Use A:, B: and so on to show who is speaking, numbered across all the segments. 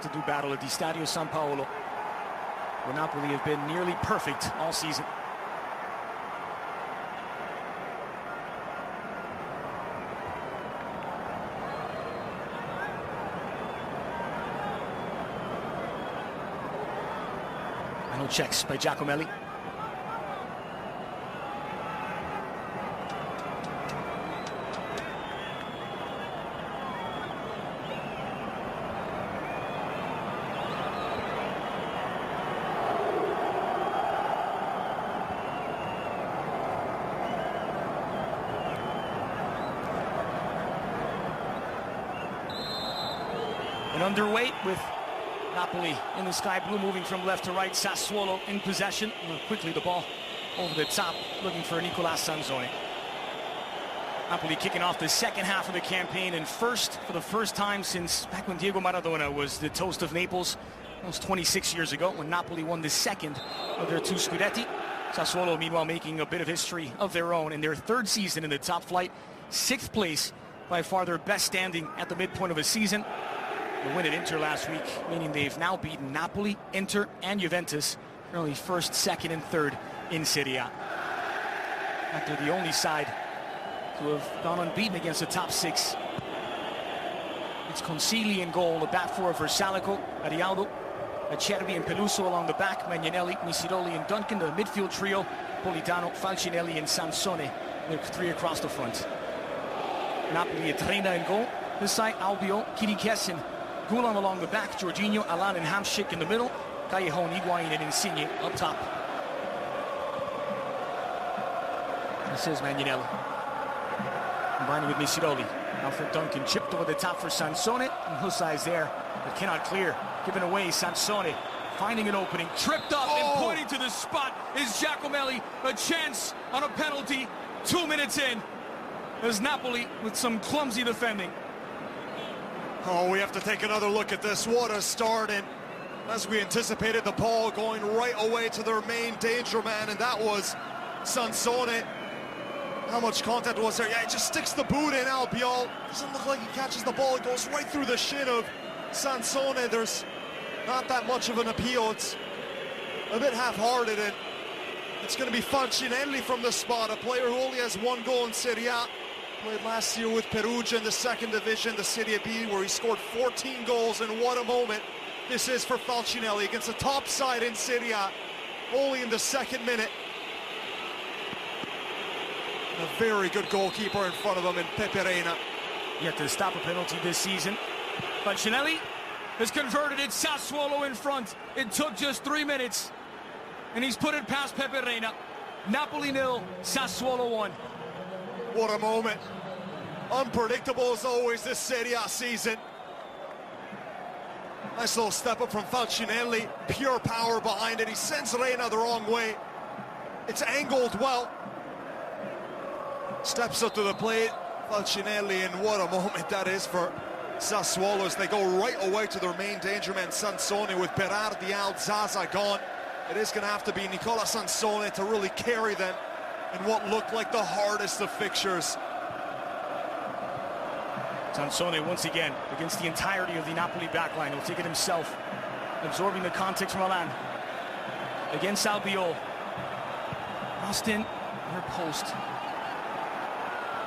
A: To do battle at the Stadio San Paolo, where Napoli have been nearly perfect all season. Final checks by Giacomelli. And underweight with Napoli in the sky blue, moving from left to right. Sassuolo in possession. Quickly the ball over the top, looking for Nicolas Sansone. Napoli kicking off the second half of the campaign, and first for the first time since back when Diego Maradona was the toast of Naples, almost 26 years ago, when Napoli won the second of their 2 Scudetti. Sassuolo, meanwhile, making a bit of history of their own in their 3rd season in the top flight. 6th place, by far their best standing at the midpoint of a season. The win at Inter last week, meaning they've now beaten Napoli, Inter, and Juventus, only 1st, 2nd, and 3rd in Serie A. They're the only side to have gone unbeaten against the top 6. It's Consigli in goal, the back 4 for Salico, Arialdo, Acerbi and Peluso along the back, Magnanelli, Misiroli, and Duncan, the midfield trio, Politano, Falcinelli, and Sansone, they're 3 across the front. Napoli at Reina in goal, this side Albiol, Kirikessen, Gulan along the back, Jorginho, Alan, and Hamšík in the middle, Callejon, Higuain, and Insigne up top. This is Magnanelli, combining with Misiroli. Now for Duncan, chipped over the top for Sansone, and Hussai is there, but cannot clear. Given away, Sansone finding an opening, tripped up, and pointing to the spot is Giacomelli. A chance on a penalty, 2 minutes in, as Napoli with some clumsy defending.
B: Oh, we have to take another look at this. What a start, and as we anticipated, the ball going right away to their main danger man, and that was Sansone. How much contact was there? Yeah, he just sticks the boot in. Albiol doesn't look like he catches the ball. It goes right through the shin of Sansone. There's not that much of an appeal. It's a bit half-hearted, and it's going to be Falcinelli from the spot, a player who only has 1 goal in Serie A. Played last year with Perugia in the 2nd division, the Serie B, where he scored 14 goals, and what a moment this is for Falcinelli against the top side in Serie A, only in the 2nd minute. A very good goalkeeper in front of him in Pepe Reina.
A: Yet to stop a penalty this season. Falcinelli has converted it, Sassuolo in front. It took just 3 minutes, and he's put it past Pepe Reina. Napoli 0, Sassuolo 1.
B: What a moment. Unpredictable as always this Serie A season. Nice little step up from Falcinelli. Pure power behind it. He sends Reina the wrong way. It's angled well. Steps up to the plate. Falcinelli, and what a moment that is for Sassuolo as they go right away to their main danger man, Sansone, with Berardi out, Zaza gone. It is going to have to be Nicola Sansone to really carry them in what looked like the hardest of fixtures.
A: Sansone once again against the entirety of the Napoli backline. He'll take it himself, absorbing the context from Alan. Against Albiol. Austin, near post.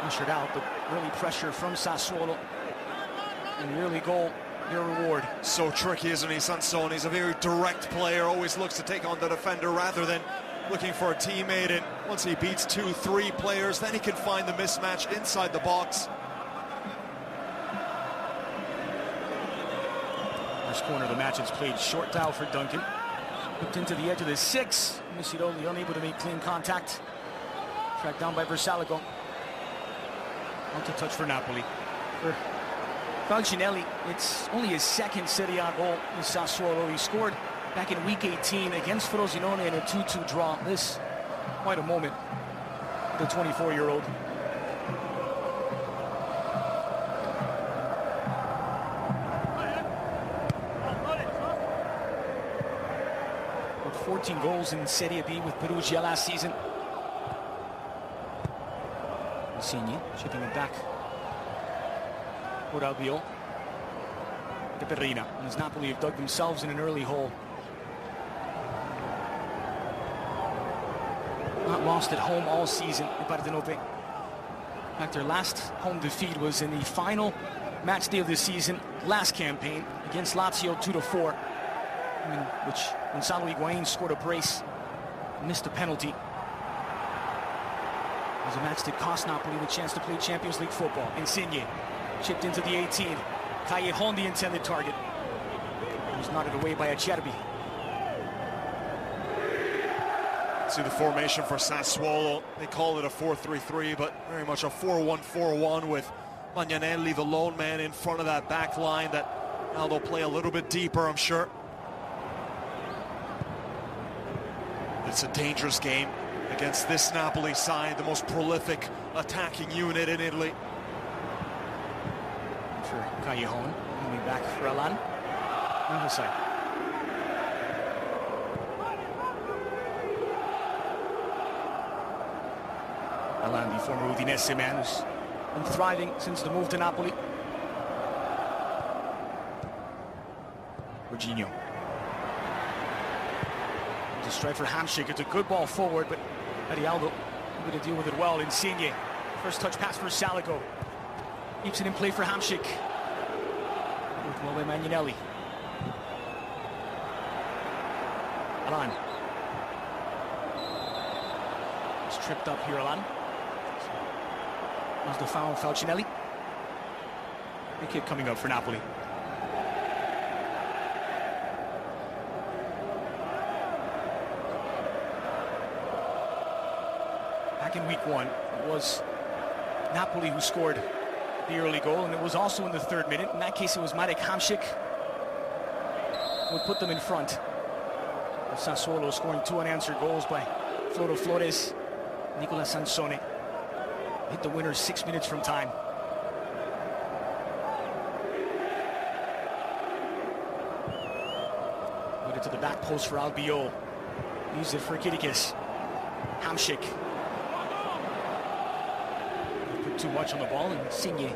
A: Ushered out, but really pressure from Sassuolo. And nearly goal, your reward.
B: So tricky, isn't he, Sansone? He's a very direct player, always looks to take on the defender rather than looking for a teammate, and once he beats 2-3 players, then he can find the mismatch inside the box.
A: First corner of the match is played short dial for Duncan. Hooked into the edge of the 6. Misiroli unable to make clean contact. Tracked down by Versalico. On to touch for Napoli. For Falcinelli, it's only his 2nd Serie A goal in Sassuolo. He scored back in week 18 against Frosinone in a 2-2 draw. This, quite a moment, the 24-year-old. With 14 goals in Serie B with Perugia last season. Insigne chipping it back for Albiol. Peperina. And as Napoli have dug themselves in an early hole. Not lost at home all season in Partenope. In fact, their last home defeat was in the final match day of the season, last campaign, against Lazio 2-4, in which Gonzalo Higuain scored a brace, missed a penalty. It was a match that cost Napoli the chance to play Champions League football. Insigne chipped into the 18. Callejon, the intended target. He was knotted away by Acerbi.
B: See the formation for Sassuolo. They call it a 4-3-3, but very much a 4-1-4-1 with Magnanelli, the lone man, in front of that back line that now they'll play a little bit deeper, I'm sure. It's a dangerous game against this Napoli side, the most prolific attacking unit in Italy.
A: For Callejon, moving back for Alan. On the side. Alan, the former Udinese man, who's been thriving since the move to Napoli. Jorginho. To strike for Hamsik. It's a good ball forward, but Arialdo able to deal with it well. Insigne. First touch pass for Saligo. Keeps it in play for Hamsik. Moved well by Magnanelli. Alan. He's tripped up here, Alan. Was the foul, Falcinelli. Big kick coming up for Napoli. Back in week 1, it was Napoli who scored the early goal, and it was also in the 3rd minute. In that case, it was Marek Hamsik who would put them in front. Sassuolo scoring 2 unanswered goals by Floro Flores, Nicola Sansone. Hit the winner 6 minutes from time. Put it to the back post for Albiol. Used it for Kirikis. Hamsik. Put too much on the ball, and Insigne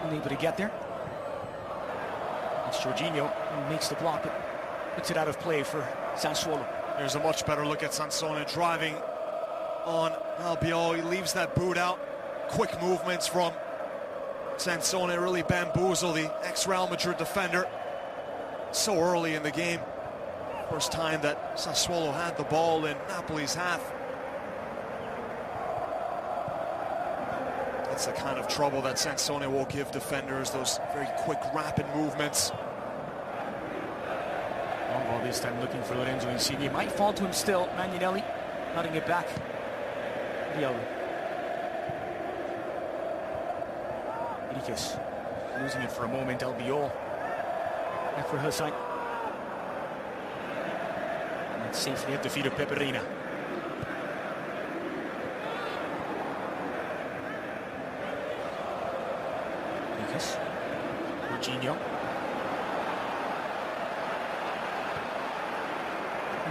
A: unable to get there. It's Jorginho who makes the block, but puts it out of play for Sassuolo.
B: There's a much better look at Sansone driving on Albiol. He leaves that boot out. Quick movements from Sansone really bamboozle the ex-Real Madrid defender so early in the game. First time that Sassuolo had the ball in Napoli's half. That's the kind of trouble that Sansone will give defenders, those very quick, rapid movements.
A: Long ball this time, looking for Lorenzo Insigne. Might fall to him still. Magnanelli cutting it back. Kirikis losing it for a moment. Albiol back for Hussein. And that's safely at the feet of Peperina. Kirikis. Jorginho.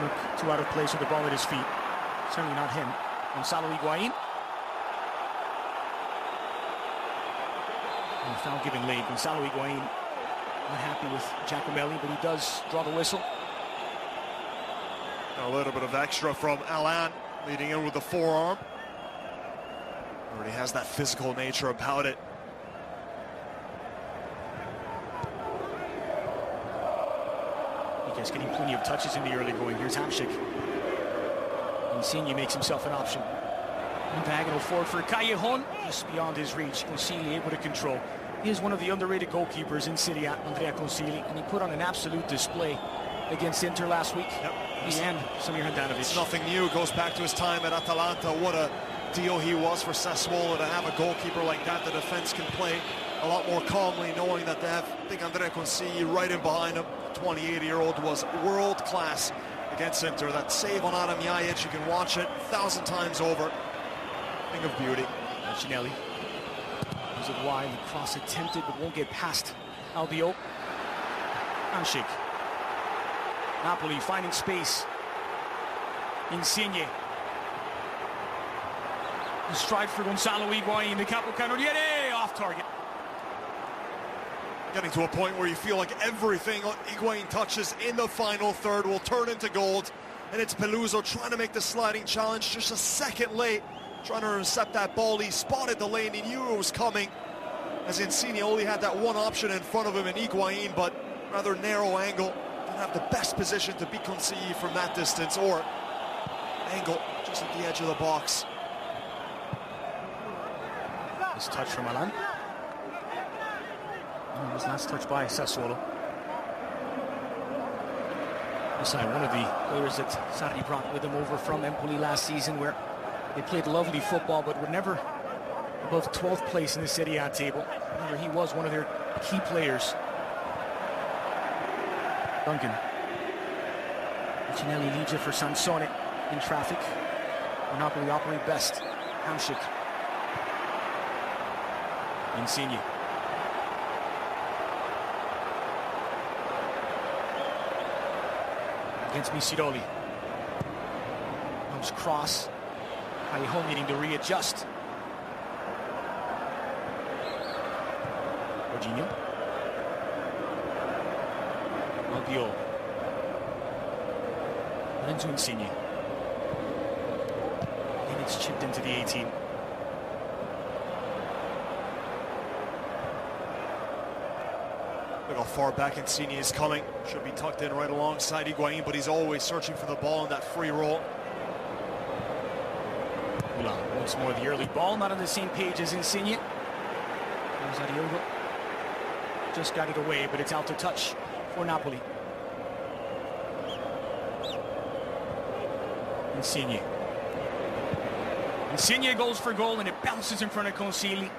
A: Look, too out of place with the ball at his feet. Certainly not him. Gonzalo Higuain. And foul given late. Gonzalo Higuain not happy with Giacomelli, but he does draw the whistle.
B: A little bit of extra from Alan, leading in with the forearm. Already has that physical nature about it.
A: He's getting plenty of touches in the early going. Here's Hamsik. Insigne makes himself an option. Diagonal forward for Callejon, just beyond his reach. Consigli able to control. He is one of the underrated goalkeepers in Serie A, Andrea Consigli, and he put on an absolute display against Inter last week.
B: Yep.
A: He and Samir Handanovic.
B: It's nothing new. Goes back to his time at Atalanta. What a deal he was for Sassuolo to have a goalkeeper like that. The defense can play a lot more calmly, knowing that they have, I think, Andrea Consigli right in behind him. The 28-year-old was world class against Inter. That save on Adam Jajic, you can watch it 1,000 times over. Thing of beauty.
A: Falcinelli is it wide. The cross attempted, but won't get past Albiol. Hamsik. Napoli finding space. Insigne. The stride for Gonzalo Higuain. The Capocannoniere off target.
B: Getting to a point where you feel like everything Higuain touches in the final third will turn into gold. And it's Peluso trying to make the sliding challenge just a second late, trying to intercept that ball. He spotted the lane, he knew it was coming, as Insigne only had that one option in front of him in Higuain, but rather narrow angle. Didn't have the best position to beat Consigli from that distance, or angle just at the edge of the box.
A: This touch from Alan. It was last touch by Sassuolo. Aside, one of the players that Sarri brought with him over from Empoli last season, where they played lovely football but were never above 12th place in the Serie A table. Remember, he was one of their key players. Duncan. Cinelli leads it for Sansone in traffic. Napoli operate best. Hamšík. Insigne. Against Misiroli. Comes cross. Callejon needing to readjust. Jorginho. Albiol. Lorenzo Insigne. And it's chipped into the 18.
B: Look how far back Insigne is coming. Should be tucked in right alongside Higuain, but he's always searching for the ball in that free roll.
A: Once more the early ball, not on the same page as Insigne. Ariogo just got it away, but it's out to touch for Napoli. Insigne. Insigne goes for goal, and it bounces in front of Consigli.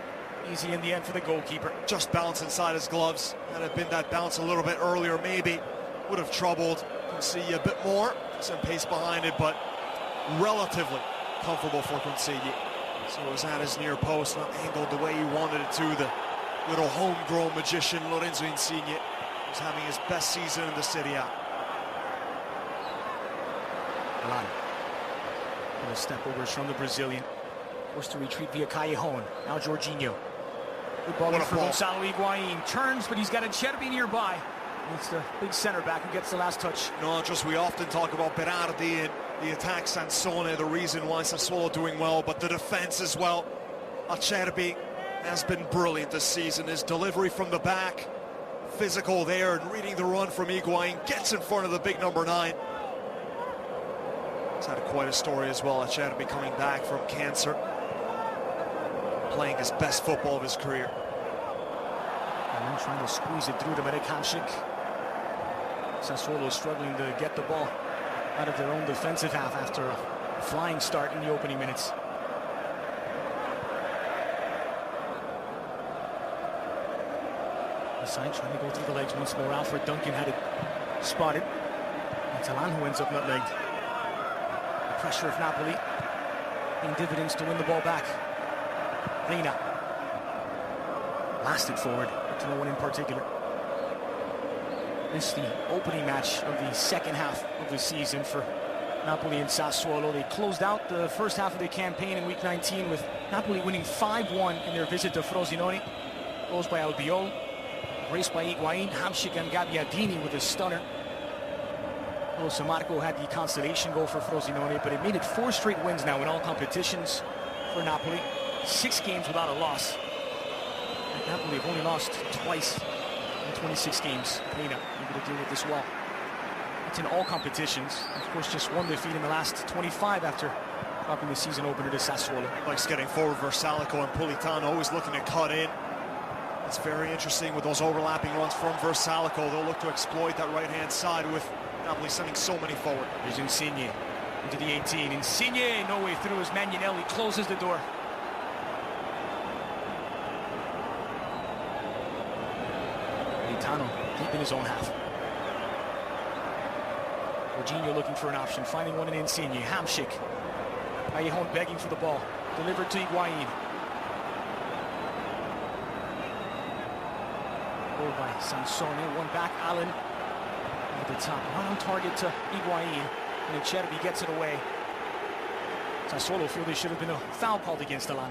A: Easy in the end for the goalkeeper.
B: Just bounced inside his gloves. Had it been that bounce a little bit earlier, maybe would have troubled Consigli a bit more. Some pace behind it, but relatively comfortable for Consigli. So it was at his near post, not angled the way he wanted it to. The little homegrown magician Lorenzo Insigne was having his best season in the Serie A.
A: Alan. And a step overs from the Brazilian. Forced to retreat via Callejon. Now Jorginho. Good ball in for Gonzalo Higuain. Turns, but he's got a Cherby nearby. And it's the big center back who gets the last touch.
B: No, just we often talk about Berardi and the attack, Sansone, the reason why Sassuolo doing well, but the defense as well. Acerbi has been brilliant this season. His delivery from the back, physical there, and reading the run from Higuain, gets in front of the big number 9. He's had quite a story as well. Acerbi coming back from cancer, playing his best football of his career.
A: And then trying to squeeze it through to Hamšík. Sassuolo struggling to get the ball out of their own defensive half after a flying start in the opening minutes. Aside trying to go through the legs once more. Alfred Duncan had it spotted. It's Alan who ends up nutmegged. The pressure of Napoli in dividends to win the ball back. Reina blasted forward to no one in particular. This is the opening match of the second half of the season for Napoli and Sassuolo. They closed out the first half of the campaign in week 19 with Napoli winning 5-1 in their visit to Frosinone. Goals by Albiol, raced by Higuain, Hamšík and Gabbiadini with a stunner. Marco had the consolation goal for Frosinone, but it made it 4 straight wins now in all competitions for Napoli. 6 games without a loss. And Napoli have only lost twice in 26 games. Reina able to deal with this well. It's in all competitions. Of course, just 1 defeat in the last 25 after dropping the season opener to Sassuolo.
B: Likes getting forward. Versalico and Politano always looking to cut in. It's very interesting with those overlapping runs from Versalico. They'll look to exploit that right-hand side with Napoli sending so many forward.
A: There's Insigne into the 18. Insigne, no way through as Magnanelli closes the door. Politano deep in his own half. Jorginho looking for an option, finding one in Insigne. Hamšík. Callejon begging for the ball. Delivered to Higuain. Goal by Sansone. One back. Allen at the top. Right on target to Higuain. And Cherby gets it away. Sassuolo feel there should have been a foul called against Alan.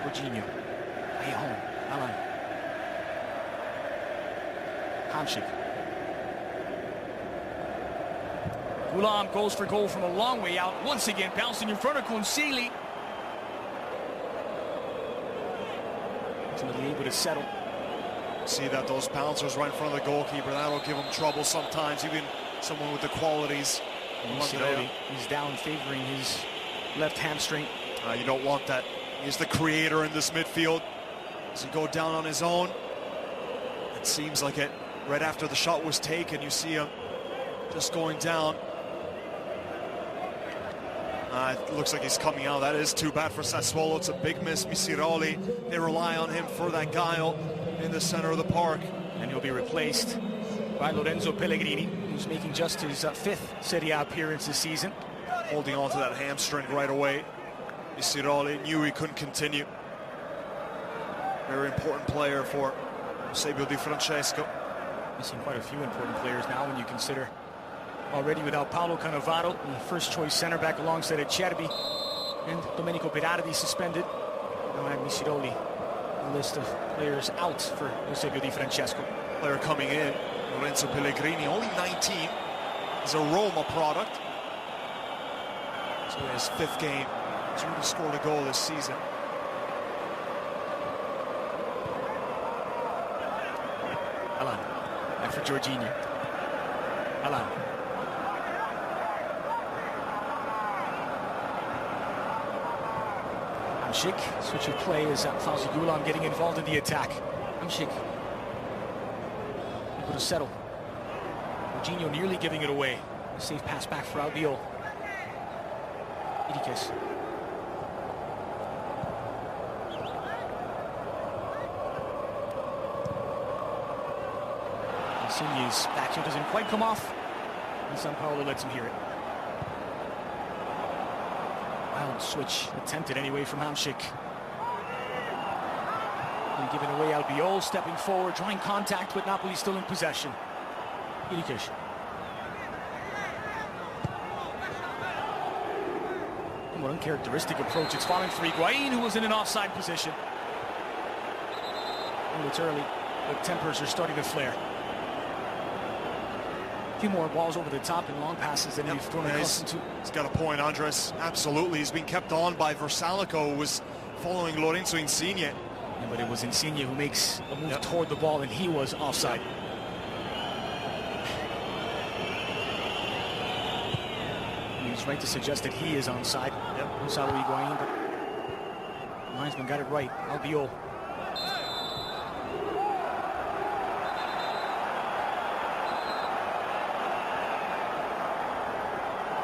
A: Jorginho. Callejon. Alan. Hamšík. Gulam goes for goal from a long way out. Once again, bouncing in front of Consili. Ultimately able to settle.
B: See that those bouncers right in front of the goalkeeper, that'll give him trouble sometimes, even someone with the qualities.
A: He's down, favoring his left hamstring.
B: You don't want that. He's the creator in this midfield. Does he go down on his own? It seems like it. Right after the shot was taken, you see him just going down. It looks like he's coming out. That is too bad for Sassuolo. It's a big miss. Misiroli, they rely on him for that guile in the center of the park.
A: And he'll be replaced by Lorenzo Pellegrini, who's making just his fifth Serie A appearance this season.
B: Holding on to that hamstring right away. Misiroli knew he couldn't continue. Very important player for Eusebio Di Francesco.
A: Missing quite a few important players now when you consider already without Paolo Cannavaro, the first choice center back alongside Acerbi, and Domenico Berardi suspended. Now I have Misiroli, a list of players out for Eusebio Di Francesco.
B: Player coming in, Lorenzo Pellegrini, only 19. He's a Roma product. So his fifth game. He's already scored a goal this season.
A: Alan, back for Jorginho. Alan. Hamšík, switch of play as Fauzi Gulam getting involved in the attack. Hamšík able to settle. Jorginho nearly giving it away. A safe pass back for Albiol. Idikes. Insigne's action doesn't quite come off, and São Paulo lets him hear it. Wild switch attempted anyway from Hamšík. And giving away Albiol, stepping forward, drawing contact, but Napoli still in possession. Idikes. More uncharacteristic approach. It's falling for Higuain, who was in an offside position. And it's early, but tempers are starting to flare. A few more balls over the top and long passes than we've thrown accustomed to.
B: He's got a point, Andres. Absolutely. He's been kept on by Versalico, who was following Lorenzo Insigne.
A: Yeah, but it was Insigne who makes a move toward the ball, and he was offside. He's right to suggest that he is onside. Gonzalo Higuain, but the linesman got it right. Albiol.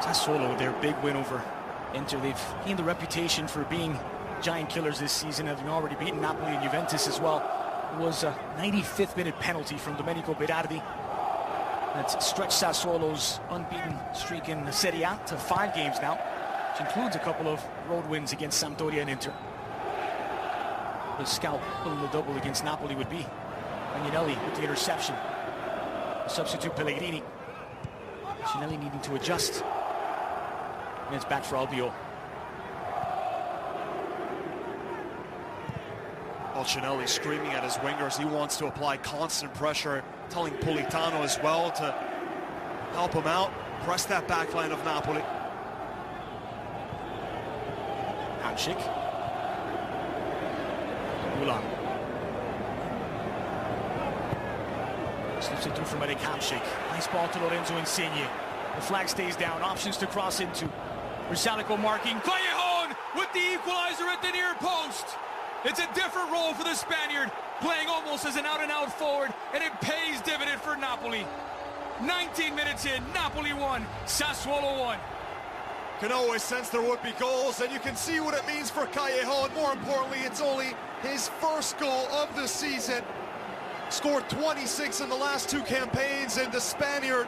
A: Sassuolo, their big win over Inter. They've gained the reputation for being giant killers this season, having already beaten Napoli and Juventus as well. It was a 95th minute penalty from Domenico Berardi that stretched Sassuolo's unbeaten streak in the Serie A to 5 games now, which includes a couple of road wins against Sampdoria and Inter. The scalp pulling the double against Napoli would be Agnelli with the interception. The substitute Pellegrini. Agnelli needing to adjust. And it's back for Albiol.
B: Bolcinelli screaming at his wingers. He wants to apply constant pressure, telling Politano as well to help him out, press that back line of Napoli.
A: Hamšík. Gulam. Slips it through from Eric Hamšík. Nice ball to Lorenzo Insigne. The flag stays down. Options to cross into. Versalico marking. Callejon with the equalizer at the near post. It's a different role for the Spaniard, playing almost as an out-and-out forward, and it pays dividend for Napoli. 19 minutes in, Napoli 1, Sassuolo 1.
B: Can always sense there would be goals, and you can see what it means for Callejon. More importantly, it's only his first goal of the season. Scored 26 in the last 2 campaigns, and the Spaniard,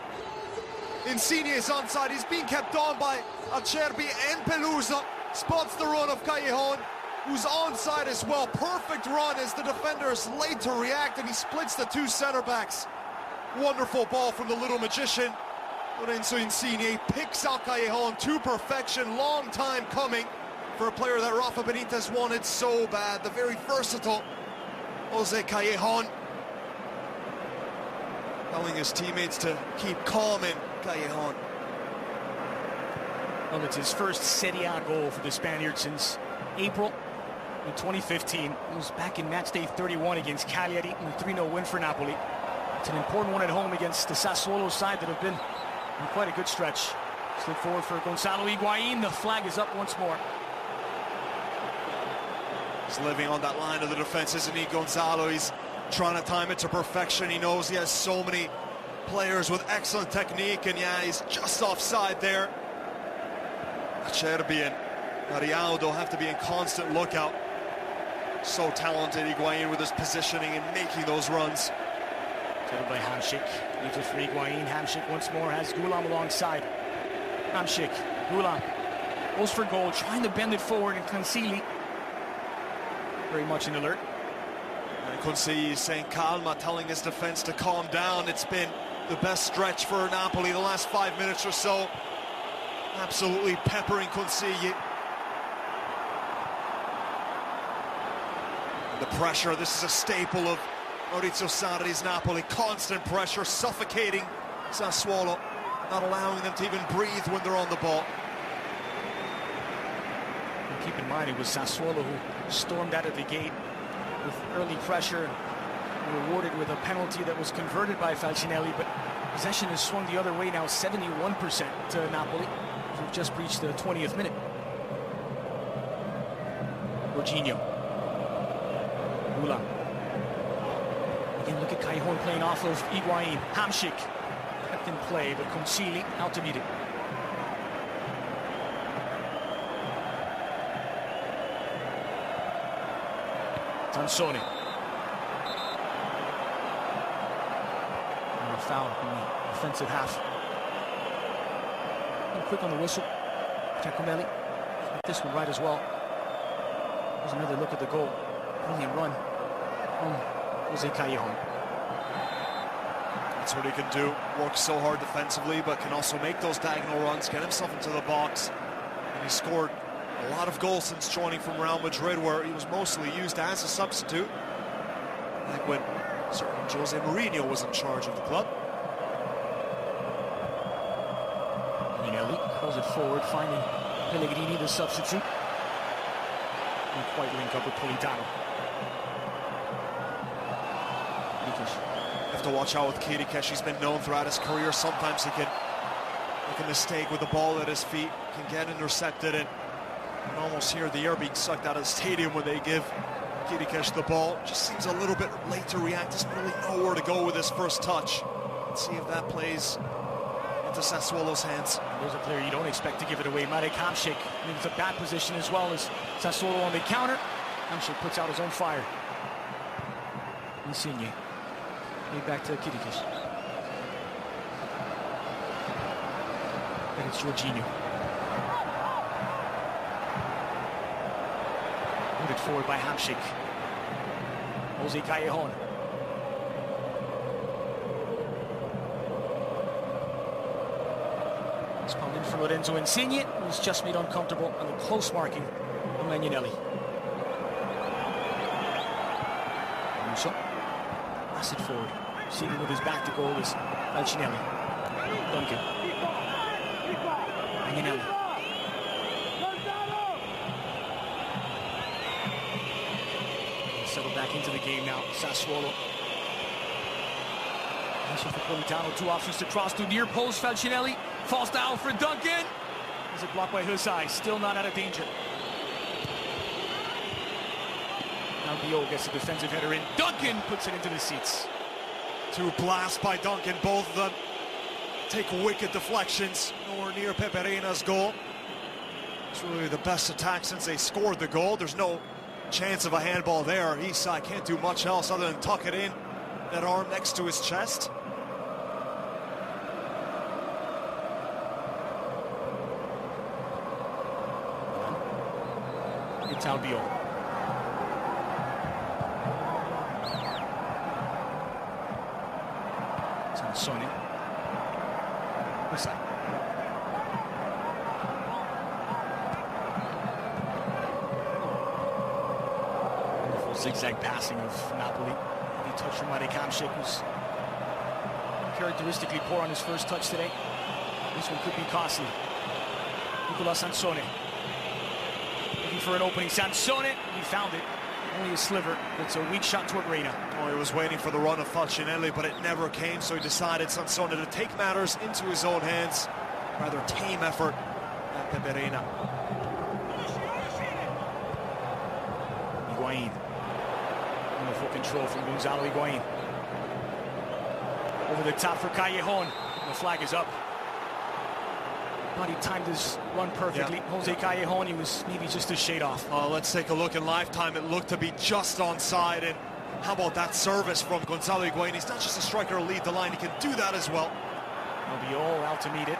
B: Insigne, is onside. He's being kept on by Acerbi and Pelusa. Spots the run of Callejon, who's onside as well. Perfect run as the defender's late to react, and he splits the 2 center backs. Wonderful ball from the little magician. Lorenzo Insigne picks out Callejon to perfection. Long time coming for a player that Rafa Benitez wanted so bad. The very versatile Jose Callejon, telling his teammates to keep calm in Callejon.
A: Well, it's his first Serie A goal for the Spaniard since April in 2015. It was back in match day 31 against Cagliari in a 3-0 win for Napoli. It's an important one at home against the Sassuolo side that have been in quite a good stretch. Slip forward for Gonzalo Higuain. The flag is up once more.
B: He's living on that line of the defense, isn't he, Gonzalo? He's trying to time it to perfection. He knows he has so many players with excellent technique, and yeah, he's just offside there. Acerbi and Arialdo have to be in constant lookout. So talented, Higuain, with his positioning and making those runs.
A: Taken by Hamšík. Leaves it for Higuain. Hamšík once more has Gulam alongside. Hamšík, Gulam goes for goal, trying to bend it forward, and Consigli very much in alert.
B: And Consigli is saying calma, telling his defense to calm down. It's been the best stretch for Napoli the last 5 minutes or so. Absolutely peppering Consigli. The pressure, this is a staple of Maurizio Sarri's Napoli. Constant pressure, suffocating Sassuolo, not allowing them to even breathe when they're on the ball.
A: And keep in mind, it was Sassuolo who stormed out of the gate with early pressure, rewarded with a penalty that was converted by Falcinelli, but possession has swung the other way now, 71% to Napoli. We've just reached the 20th minute. Jorginho. Gulam. Again, look at Callejon playing off of Higuain. Hamšík kept in play, but Consigli out to meet it. Sansone. And a foul in the offensive half. And quick on the whistle. Giacomelli. Got this one right as well. Here's another look at the goal. Brilliant run from Jose Callejon.
B: That's what he can do. Works so hard defensively, but can also make those diagonal runs, get himself into the box. And he scored a lot of goals since joining from Real Madrid, where he was mostly used as a substitute, like when certainly Jose Mourinho was in charge of the club.
A: Minelli pulls it forward, finding Pellegrini, the substitute. Didn't quite link up with Politano.
B: You have to watch out with Kirikesh. He's been known throughout his career. Sometimes he can make a mistake with the ball at his feet, can get intercepted, and you can almost hear the air being sucked out of the stadium when they give Kirikesh the ball. Just seems a little bit late to react. Doesn't really know where to go with his first touch. Let's see if that plays into Sassuolo's hands.
A: There's a player you don't expect to give it away, Marek Hamšík. It's a bad position as well as Sassuolo on the counter. Hamšík puts out his own fire. Insigne. Made back to Kirikesh. And it's Jorginho. Moved forward by Hamšík. Jose Callejon. It's pumped in for Lorenzo Insigne, who's just made uncomfortable on the close marking of Magnanelli. Musso. Pass it forward. Seating with his back to goal is Falcinelli. Duncan. Magnanelli. Settled back into the game now. Sassuolo. Pressure for Politano. Two options to cross to near post. Falcinelli falls down for Duncan. Is it blocked by Husai? Still not out of danger. Now Biot gets a defensive header in. Duncan puts it into the seats.
B: Two blasts by Duncan, both of them take wicked deflections. Nowhere near Pepe Reina's goal. It's really the best attack since they scored the goal. There's no chance of a handball there. Husai can't do much else other than tuck it in, that arm next to his chest.
A: It's Biot. Sansone. Husai. zigzag passing of Napoli. He touched from Marek Hamšík, who's characteristically poor on his first touch today. This one could be costly. Nicola Sansone looking for an opening. Sansone, he found it. Only a sliver. It's a weak shot toward Reina.
B: Oh, he was waiting for the run of Falcinelli, but it never came, so he decided, Sansone, to take matters into his own hands. Rather tame effort at Pepe Reina.
A: Higuain. Wonderful control from Gonzalo Higuain. Over the top for Callejon. The flag is up. Thought he timed his run perfectly.
B: Yeah.
A: Jose Callejon, he was maybe just a shade off.
B: Let's take a look in lifetime. It looked to be just onside. And how about that service from Gonzalo Higuain? He's not just a striker to lead the line. He can do that as well.
A: Albiol out to meet it.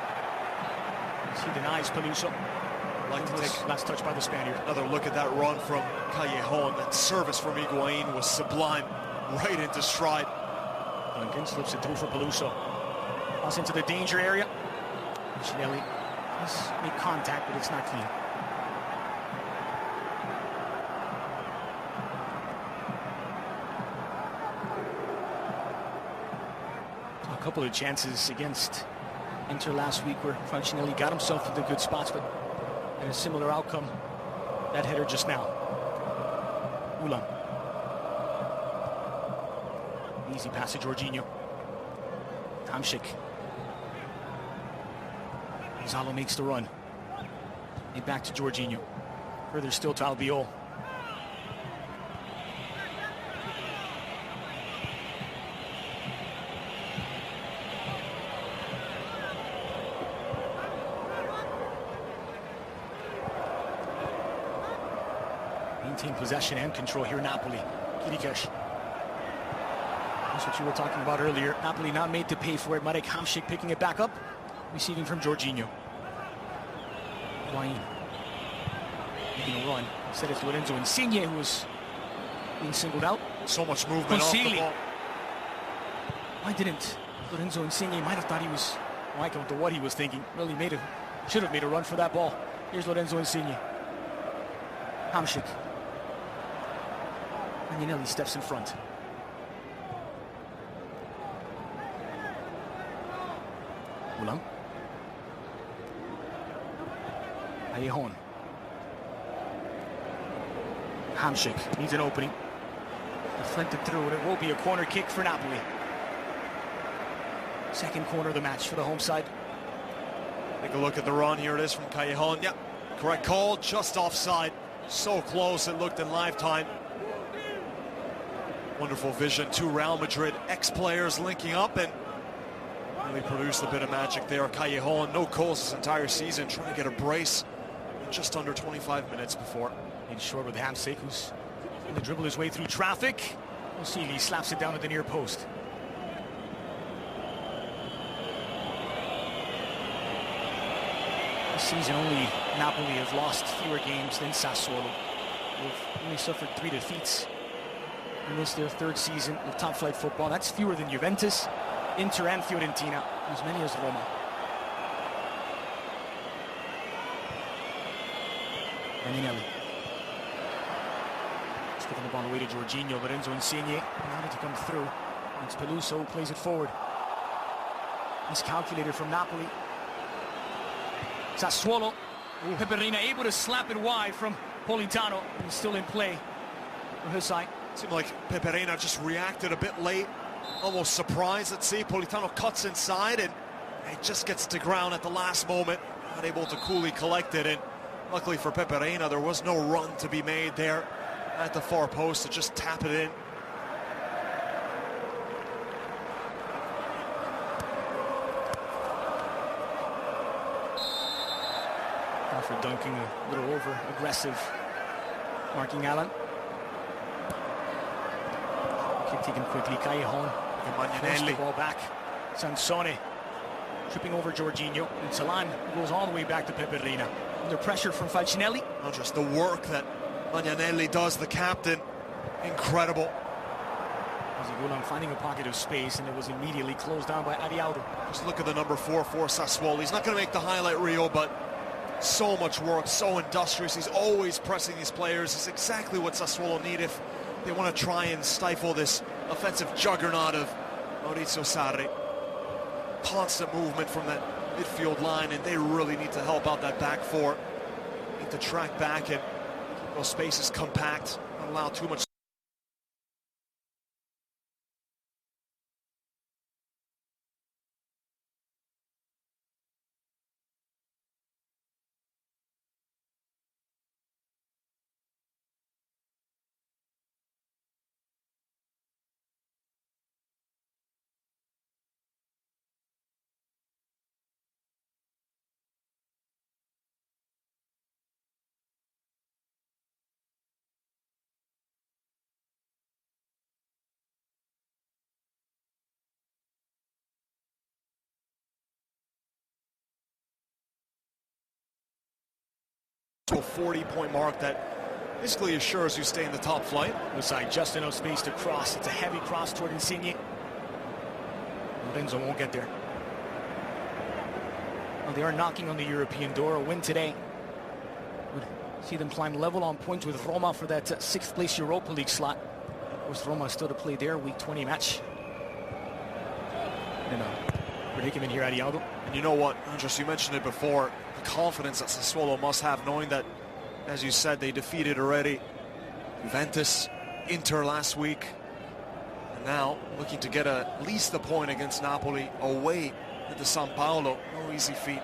A: He denies Peluso.
B: Like to take
A: last touch by the Spaniard.
B: another look at that run from Callejon. That service from Higuain was sublime. Right into stride.
A: Duncan slips it through for Peluso. Cross into the danger area. Falcinelli has made contact, but it's not clean. A couple of chances against Inter last week where Falcinelli got himself into good spots, but had a similar outcome. That header just now. Ulam. Easy pass to Jorginho. Hamšík. Gonzalo makes the run. And back to Jorginho. Further still to Albiol. Maintain possession and control here, Napoli. Kirikesh. That's what you were talking about earlier. Napoli not made to pay for it. Marek Hamšík picking it back up. Receiving from Jorginho. Higuain making a run. Instead it's Lorenzo Insigne who was being singled out.
B: So much movement off the ball.
A: Why didn't Lorenzo Insigne? Might have thought he was, well, I don't know what he was thinking. Really should have made a run for that ball. Here's Lorenzo Insigne. Hamšík. Magnanelli steps in front. Ulam. Callejon. Hamšík needs an opening. Deflected through, and it will be a corner kick for Napoli. Second corner of the match for the home side.
B: Take a look at the run. Here it is from Callejon. Yep, correct call, just offside. So close it looked in lifetime. Wonderful vision. Two Real Madrid ex-players linking up and really produced a bit of magic there. Callejon, no goals this entire season, trying to get a brace in just under 25 minutes before.
A: In short with Hamšík, who's going to dribble his way through traffic. Osili slaps it down at the near post. This season only Napoli have lost fewer games than Sassuolo. They've only suffered 3 defeats in this their third season of top flight football. That's fewer than Juventus, Inter and Fiorentina, as many as Roma. Magnanelli. Let's get the ball away to Jorginho. Lorenzo Insigne allowed it to come through. It's Peluso who plays it forward. He's calculated from Napoli. Sassuolo. Pepe Reina able to slap it wide from Politano. He's still in play for his side.
B: Seemed like Pepe Reina just reacted a bit late. Almost surprised at see Politano cuts inside and it just gets to ground at the last moment. Not able to coolly collect it, and luckily for Pepe Reina there was no run to be made there at the far post to just tap it in.
A: Alfred Duncan a little over aggressive, marking Allen. Kick taken quickly. Callejon. Forced the ball back. Sansone tripping over Jorginho. And Salan goes all the way back to Pepe Reina. Under pressure from Falcinelli.
B: Not just the work that Magnanelli does, the captain. Incredible.
A: Ulam finding a pocket of space, and it was immediately closed down by Arialdo.
B: Just look at the number 4 for Sassuolo. He's not going to make the highlight reel, but so much work, so industrious. He's always pressing these players. It's exactly what Sassuolo need if They want to try and stifle this offensive juggernaut of Maurizio Sarri. Constant movement from that midfield line, and they really need to help out that back four. Need to track back and keep those spaces compact, not allow too much. To a 40-point mark that basically assures you stay in the top flight.
A: Inside, just enough space to cross. It's a heavy cross toward Insigne. Lorenzo won't get there. Well, they are knocking on the European door. A win today would see them climb level on points with Roma for that 6th place Europa League slot. Of course, Roma still to play their Week 20 match. And predicament here, Arialdo.
B: And you know what, Andres, you mentioned it before, the confidence that Sassuolo must have, knowing that, as you said, they defeated already Juventus, Inter last week, and now looking to get at least a point against Napoli away at the San Paolo. No easy feat.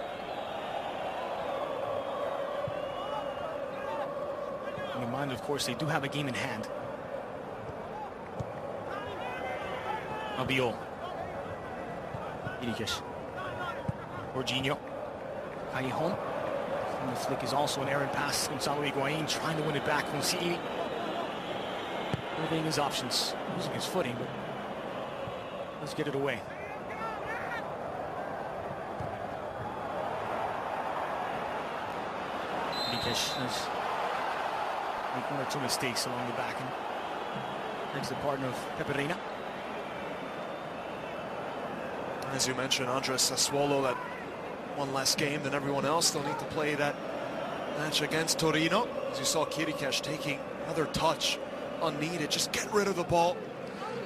A: In mind, of course, they do have a game in hand. Albiol. Irikish. Jorginho. Callejon. And the flick is also an errant pass. Gonzalo Higuain trying to win it back from Consigli. Moving his options. Losing his footing, but let's get it away. Irikish has made 1 or 2 mistakes along the back and makes the partner of Pepe Reina.
B: As you mentioned, Andres, Sassuolo, that one less game than everyone else. They'll need to play that match against Torino. As you saw, Kirikesh taking another touch unneeded. Just get rid of the ball.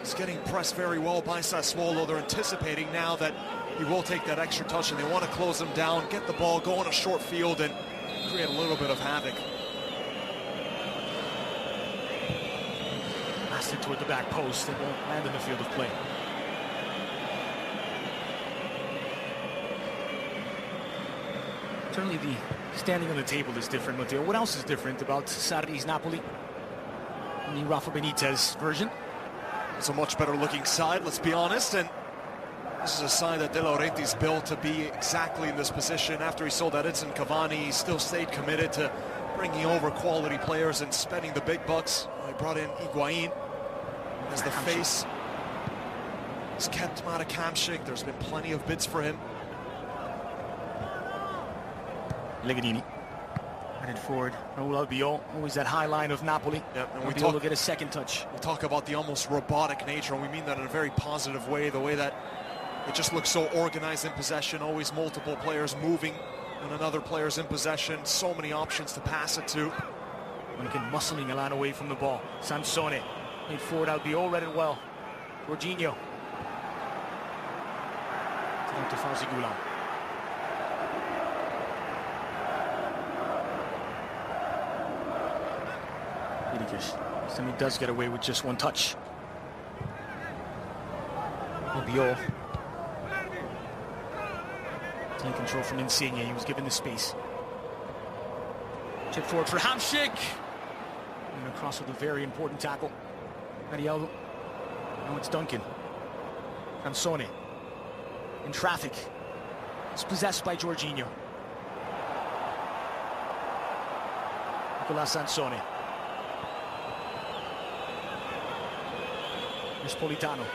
B: He's getting pressed very well by Sassuolo. They're anticipating now that he will take that extra touch, and they want to close him down, get the ball, go on a short field, and create a little bit of havoc.
A: Passed it toward the back post and won't land in the field of play. Certainly the standing on the table is different, Matteo. What else is different about Sarri's Napoli and the Rafa Benitez version?
B: It's a much better looking side, let's be honest, and this is a side that De Laurentiis built to be exactly in this position. After he sold Edinson Cavani, he still stayed committed to bringing over quality players and spending the big bucks. He brought in Higuain as the face. He's kept Matic Hamšík. There's been plenty of bids for him.
A: Legherini. Headed forward. Raul Albiol. Always that high line of Napoli.
B: Yep, and
A: Albiol will get a second touch.
B: We talk about the almost robotic nature, and we mean that in a very positive way. The way that it just looks so organized in possession. Always multiple players moving when another player's in possession. So many options to pass it to.
A: And again, muscling Milan away from the ball. Sansone. Made forward. Albiol read it well. Jorginho. To Fauzi Gulam. Semi does get away with just one touch. Albiol. Taking control from Insigne. He was given the space. Chip forward for Hamšík. And across with a very important tackle. Arialdo. Now it's Duncan. Sansone. In traffic. It's possessed by Jorginho. Nicolas Sansone. Politano.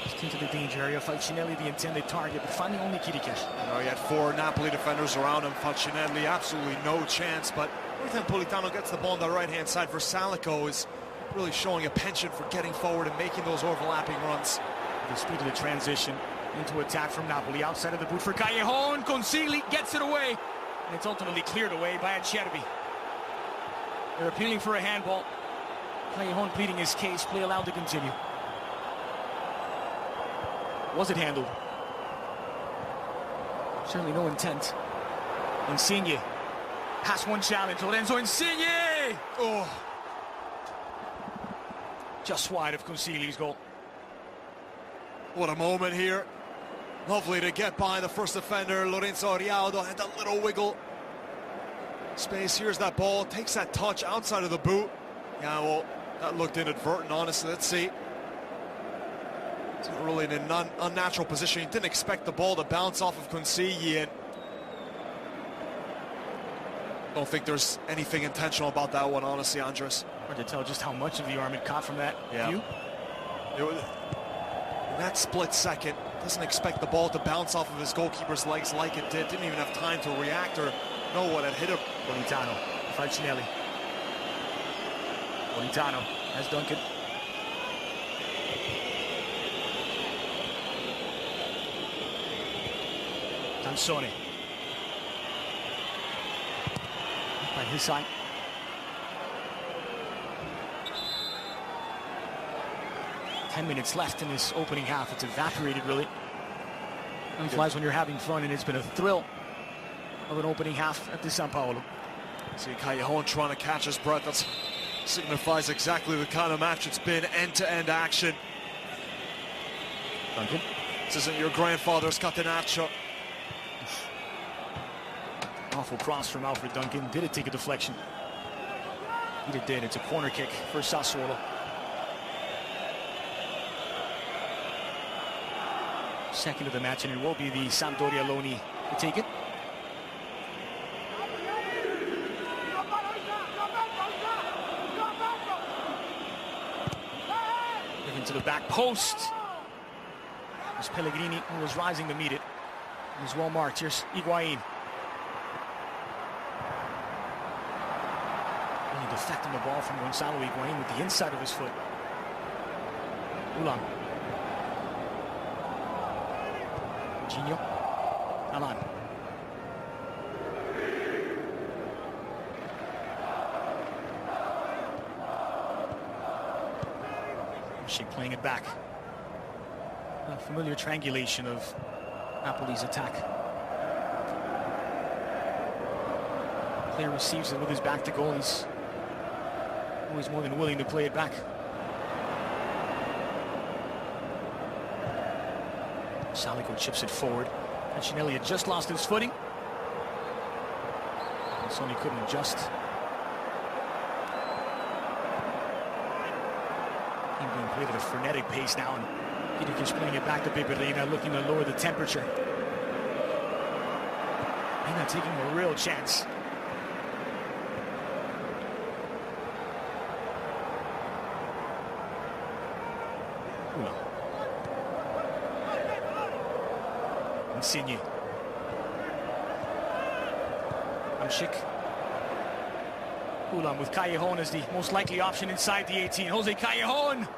A: Just into the danger area. Falcinelli the intended target, but finding only Kirikesh.
B: He had 4 Napoli defenders around him. Falcinelli, absolutely no chance, but every time Politano gets the ball on the right-hand side, Versalico is really showing a penchant for getting forward and making those overlapping runs.
A: The speed of the transition into attack from Napoli. Outside of the boot for Callejon. Consigli gets it away, and it's ultimately cleared away by Acerbi. They're appealing for a handball. Callejon pleading his case, play allowed to continue. Was it handled? Certainly no intent. Insigne. Pass one challenge. Lorenzo Insigne!
B: Oh.
A: Just wide of Consigli's goal.
B: What a moment here. Lovely to get by the first defender, Lorenzo Rialdo, had that little wiggle. Space, here's that ball, takes that touch outside of the boot. Yeah, well, that looked inadvertent, honestly. Let's see. It's not really in an unnatural position. He didn't expect the ball to bounce off of Consigli, and don't think there's anything intentional about that one, honestly, Andres.
A: Hard to tell just how much of the arm it caught from that view.
B: It was, in that split second, doesn't expect the ball to bounce off of his goalkeeper's legs like it did. Didn't even have time to react or know what had hit him.
A: Politano, Falcinelli. Politano has Duncan. Sansone. By his side. Ten minutes left in this opening half. It's evaporated, really. It flies when you're having fun, and it's been a thrill of an opening half at the San Paolo.
B: See Callejon trying to catch his breath. That signifies exactly the kind of match it's been. End-to-end action.
A: Duncan.
B: This isn't your grandfather's catenaccio.
A: Awful cross from Alfred Duncan. Did it take a deflection? It did. It's a corner kick for Sassuolo. Second of the match, and it will be the Sampdoria Loni to take it. Given to the back post. It was Pellegrini who was rising to meet it. It was well marked. Here's Higuain. Really deflecting the ball from Gonzalo Higuain with the inside of his foot. Ulan. Gino. Alan. Sheik playing it back. A familiar triangulation of Napoli's attack. Player receives it with his back to goal. He's always more than willing to play it back. Salico chips it forward. Falcinelli had just lost his footing. Sony couldn't adjust. He's being played at a frenetic pace now, and Vidic playing it back to Peperina, looking to lower the temperature. He's not taking a real chance. Insigne. Hamšík. Ulan with Callejon as the most likely option inside the 18. Jose Callejon!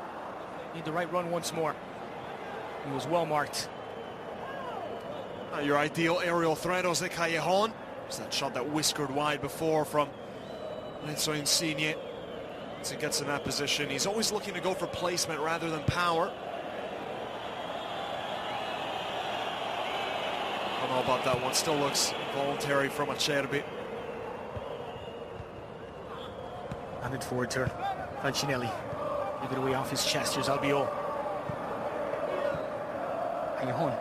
A: Need the right run once more. He was well marked.
B: Not your ideal aerial threat, Jose Callejon. It's that shot that whiskered wide before from Lorenzo Insigne. Once he gets in that position, he's always looking to go for placement rather than power. I don't know about that one. Still looks voluntary from Acerbi.
A: Handed forward to Falcinelli. Give it away off his chest. Here's Albiol. Callejon.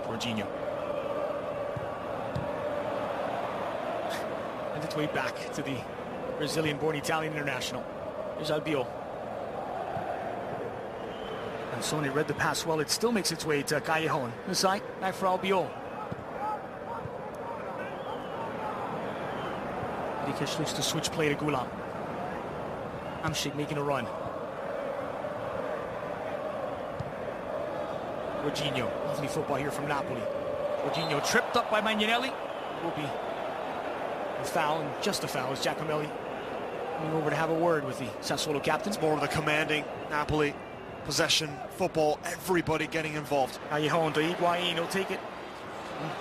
A: Jorginho. And its way back to the Brazilian-born Italian international. Here's Albiol. And Sony read the pass well. It still makes its way to Callejon. This side, back for Albiol. Vidic looks to switch play to Gulam. Hamšík making a run. Jorginho, lovely football here from Napoli. Jorginho tripped up by Magnanelli. Will be foul, and just a foul, as Giacomelli coming over to have a word with the Sassuolo captain.
B: It's more of the commanding Napoli possession football, everybody getting involved.
A: Callejon to Higuain, he'll take it.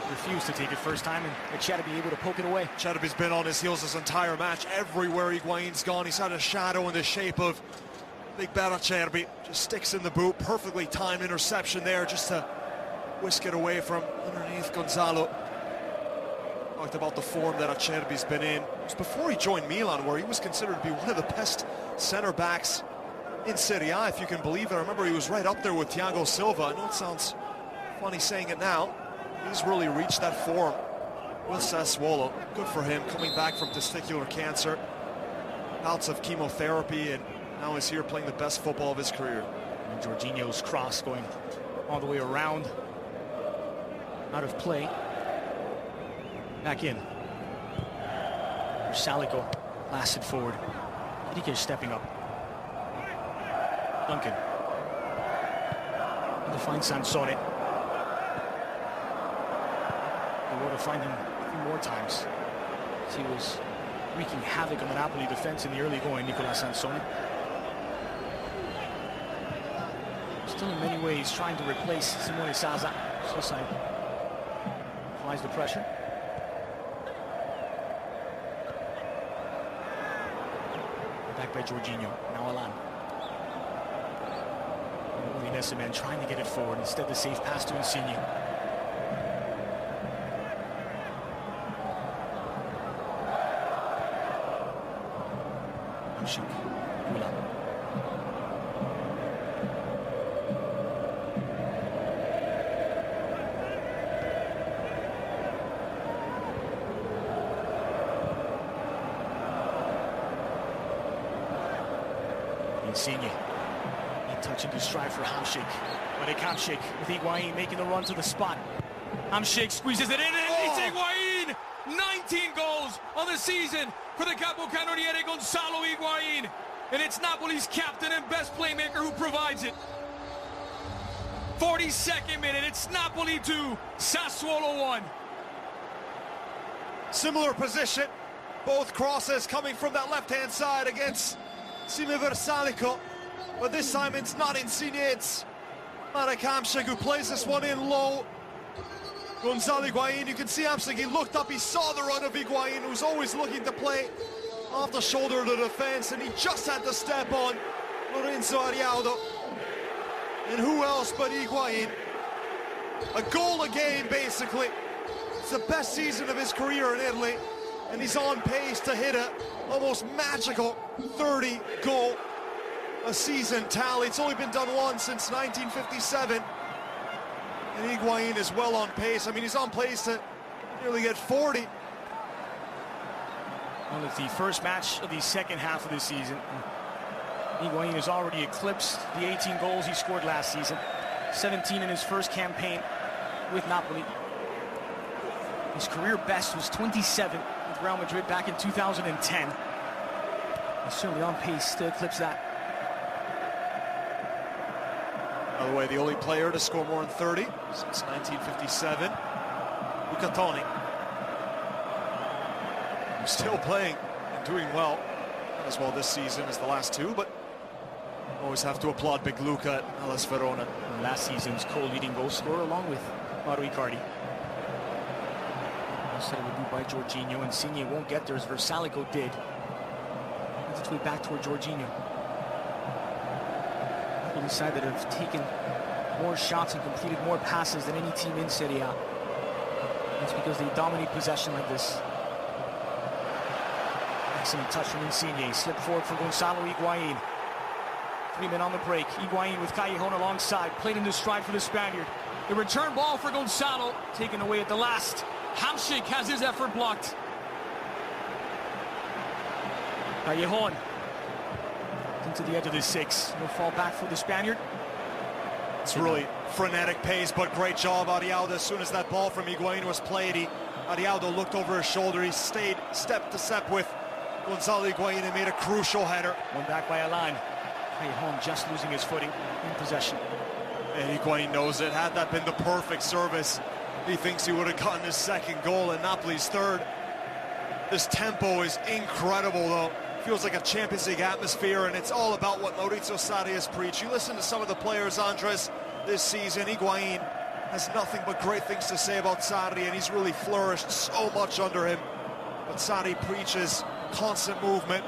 A: Refused to take it first time, and Acerbi able to poke it away.
B: Acerbi's been on his heels this entire match. Everywhere Higuain's gone, he's had a shadow in the shape of Big Ben Acerbi. Just sticks in the boot, perfectly timed interception there just to whisk it away from underneath Gonzalo. Talked about the form that Acerbi's been in. It was before he joined Milan, where he was considered to be one of the best center-backs in Serie A, if you can believe it. I remember he was right up there with Thiago Silva. I know it sounds funny saying it now. He's really reached that form with Sassuolo. Good for him, coming back from testicular cancer, bouts of chemotherapy, and now he's here playing the best football of his career.
A: And Jorginho's cross going all the way around, out of play. Back in. Salico blasted forward. Enrique stepping up. Duncan. And to find Sansone. They were to find him a few more times. He was wreaking havoc on the Napoli defense in the early going, Nicolas Sansone. Still in many ways trying to replace Simone Sasa. Sosai applies the pressure. Back by Jorginho. Now Alan. Udinese man trying to get it forward. Instead, the safe pass to Insigne. Hamsik. Kula. Insigne. Touching to stride for Hamsik. Marek Hamsik with Higuain making the run to the spot. Hamsik squeezes it in, and it's Higuain! 19 goals on the season for the capocannoniere Gonzalo Higuain. And it's Napoli's captain and best playmaker who provides it. 42nd minute, it's Napoli 2, Sassuolo 1.
B: Similar position. Both crosses coming from that left-hand side against Sime Versalico. But this time it's not Insigne, it's Marek Hamsik who plays this one in low. Gonzalo Higuain, you can see Hamsik, he looked up, he saw the run of Higuain, who's always looking to play off the shoulder of the defense, and he just had to step on Lorenzo Ariaudo. And who else but Higuain? A goal a game, basically. It's the best season of his career in Italy, and he's on pace to hit a almost magical 30-goal a season tally. It's only been done once since 1957. And Higuain is well on pace. I mean, he's on pace to nearly get 40.
A: Well, it's the first match of the second half of the season. Higuain has already eclipsed the 18 goals he scored last season. 17 in his first campaign with Napoli. His career best was 27 with Real Madrid back in 2010. He's certainly on pace to eclipse that.
B: By the way, the only player to score more than 30 since 1957, Luca Toni. Still playing and doing well. Not as well this season as the last two, but always have to applaud Big Luca at Hellas Verona.
A: And last season's co-leading goal scorer along with Mauro Icardi. Instead it would be by Jorginho. Insigne won't get there as Versalico did. It's its way back toward Jorginho. The side that have taken more shots and completed more passes than any team in Serie A. It's because they dominate possession like this. Excellent touch from Insigne. Slip forward for Gonzalo Higuain. 3 men on the break. Higuain with Callejon alongside. Played into stride for the Spaniard. The return ball for Gonzalo. Taken away at the last. Hamsik has his effort blocked. Callejon. Into the edge of the 6. No fall back for the Spaniard.
B: It's really frenetic pace, but great job, Ariaudo. As soon as that ball from Higuain was played, Ariaudo looked over his shoulder. He stayed step to step with Gonzalo Higuain and made a crucial header.
A: One back by Alan. Callejon just losing his footing in possession.
B: And Higuain knows it. Had that been the perfect service, he thinks he would have gotten his second goal and Napoli's third. This tempo is incredible, though. Feels like a Champions League atmosphere, and it's all about what Maurizio Sarri has preached. You listen to some of the players, Andres, this season. Higuain has nothing but great things to say about Sarri, and he's really flourished so much under him. But Sarri preaches constant movement.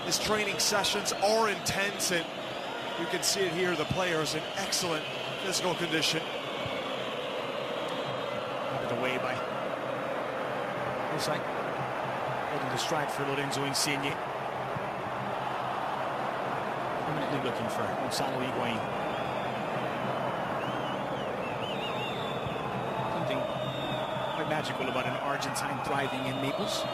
B: His training sessions are intense, and you can see it here. The players in excellent physical condition.
A: Handed away by Hussein. Holding the stride for Lorenzo Insigne. Permanently looking for Gonzalo Higuain. Something quite magical about an Argentine thriving in Naples.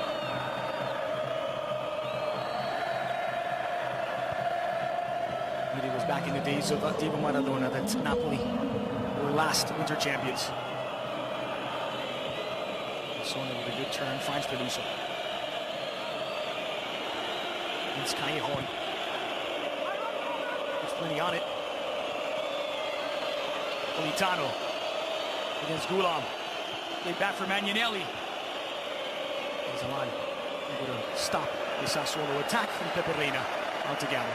A: It was back in the days of Diego Maradona that Napoli were last winter champions. Sona with a good turn, finds Peluso. It's Callejon. There's plenty on it. Politano against Gulam. Played back for Magnanelli. There's Alan able to stop the Sassuolo attack from Pepe Reina out to Gallo.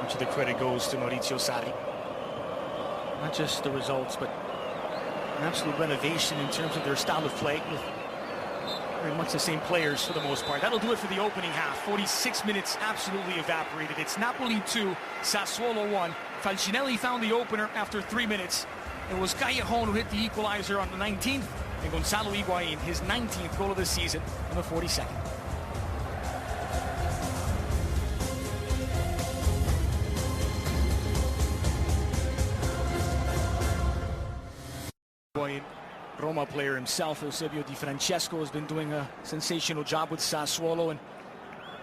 A: Much of the credit goes to Maurizio Sarri. Not just the results, but an absolute renovation in terms of their style of play, with very much the same players for the most part. That'll do it for the opening half. 46 minutes absolutely evaporated. It's Napoli 2, Sassuolo 1. Falcinelli found the opener after 3 minutes. It was Callejon who hit the equalizer on the 19th, and Gonzalo Higuain, his 19th goal of the season, on the 42nd. Roma player himself, Eusebio Di Francesco, has been doing a sensational job with Sassuolo, and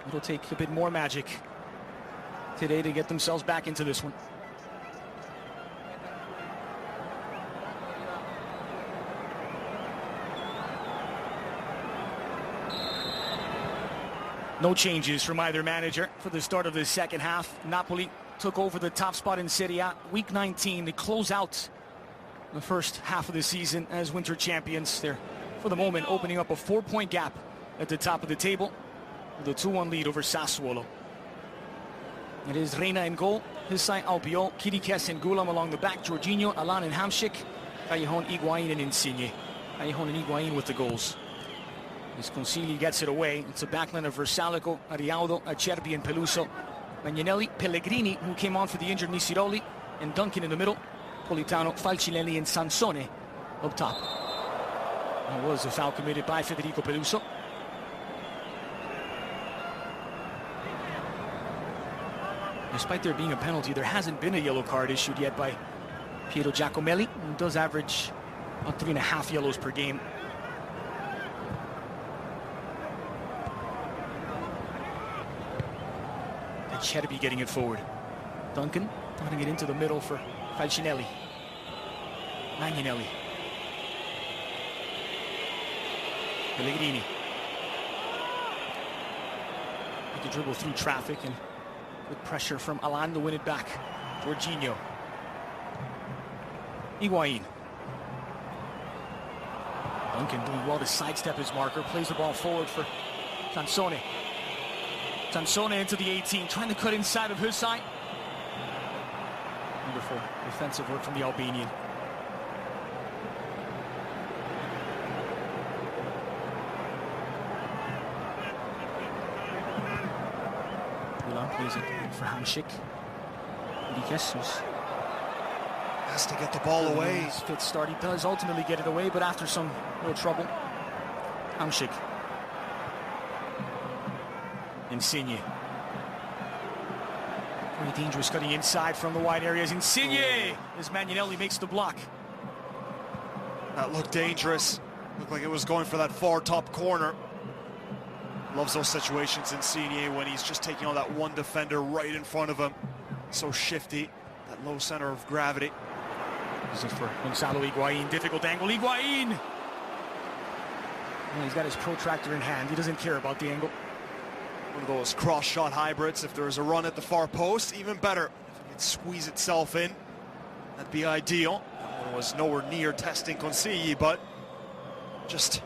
A: it'll take a bit more magic today to get themselves back into this one. No changes from either manager for the start of the second half. Napoli took over the top spot in Serie A. Week 19, they close out the first half of the season as winter champions. They're, for the moment, opening up a 4-point gap at the top of the table with a 2-1 lead over Sassuolo. It is Reina in goal, Hysaj, Albiol, Kirikes and Gulam along the back, Jorginho, Alan and Hamšík, Callejon, Higuain and Insigne. Callejon and Higuain with the goals. As Consigli gets it away, it's a backline of Versalico, Arialdo, Acerbi and Peluso, Magnanelli, Pellegrini, who came on for the injured Nisiroli, and Duncan in the middle. Politano, Falcinelli and Sansone up top. That was a foul committed by Federico Peluso. Despite there being a penalty, there hasn't been a yellow card issued yet by Piero Giacomelli, who does average about 3.5 yellows per game. Acerbi getting it forward. Duncan putting it into the middle for Falcinelli. Magnanelli. Pellegrini. He can dribble through traffic, and good pressure from Alan to win it back. Jorginho. Higuain. Duncan doing well to sidestep his marker. Plays the ball forward for Sansone. Sansone into the 18, trying to cut inside of Hysaj. Wonderful defensive work from the Albanian. Gulam plays it for Hamšík. Kirikes
B: has to get the ball away.
A: His fifth start, he does ultimately get it away, but after some real trouble. Hamšík. Insigne. Very dangerous cutting inside from the wide areas. Insigne as Magnanelli makes the block.
B: That looked dangerous. Looked like it was going for that far top corner. Loves those situations, Insigne, when he's just taking on that one defender right in front of him. So shifty, that low center of gravity.
A: This is for Gonzalo Higuain. Difficult angle. Higuain! Well, he's got his protractor in hand. He doesn't care about the angle.
B: One of those cross-shot hybrids. If there's a run at the far post, even better. If it could squeeze itself in, that'd be ideal. That one was nowhere near testing Consigli, but just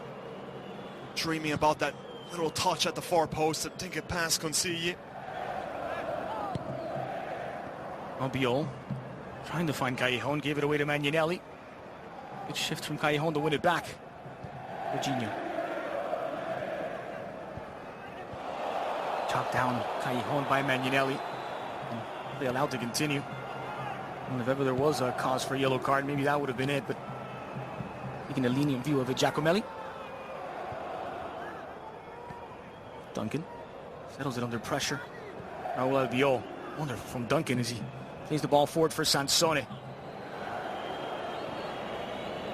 B: dreaming about that little touch at the far post that didn't get past Consigli.
A: Albiol trying to find Callejon, gave it away to Magnanelli. Good shift from Callejon to win it back. Jorginho. Chopped down Callejon by Magnanelli. And they allowed to continue. And if ever there was a cause for a yellow card, maybe that would have been it, but taking a lenient view of it, Giacomelli. Duncan settles it under pressure. Raul Albiol. Wonderful from Duncan as he plays the ball forward for Sansone.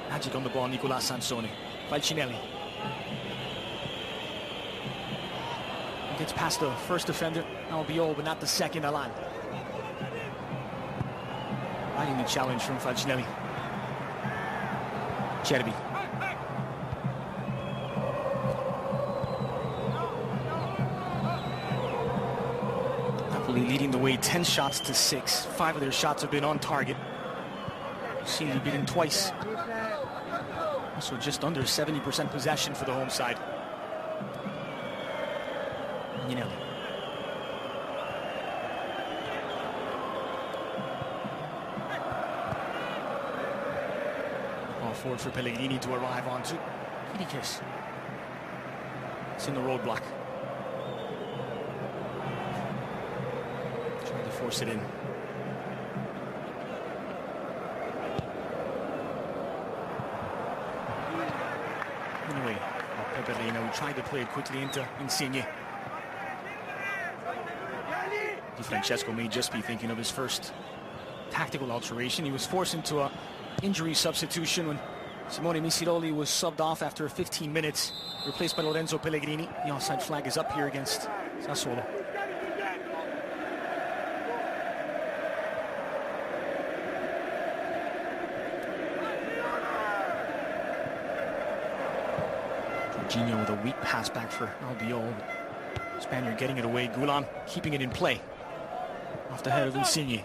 A: Magic on the ball, Nicolas Sansone. Falcinelli. He gets past the first defender, Albiol, but not the second, Alan. Riding the challenge from Falcinelli. Chervi. Napoli leading the way 10 shots to 6. 5 of their shots have been on target. Seemingly beaten twice. Also just under 70% possession for the home side. Magnanelli. Ball forward for Pellegrini to arrive onto. Kirikiss. It's in the roadblock. Trying to force it in. Anyway, Pepe Reina, who tried to play it quickly into Insigne. Di Francesco may just be thinking of his first tactical alteration. He was forced into an injury substitution when Simone Misiroli was subbed off after 15 minutes, replaced by Lorenzo Pellegrini. The offside flag is up here against Sassuolo. Jorginho with a weak pass back for Albiol. Spaniard getting it away. Gulam keeping it in play. Off the head of Insigne.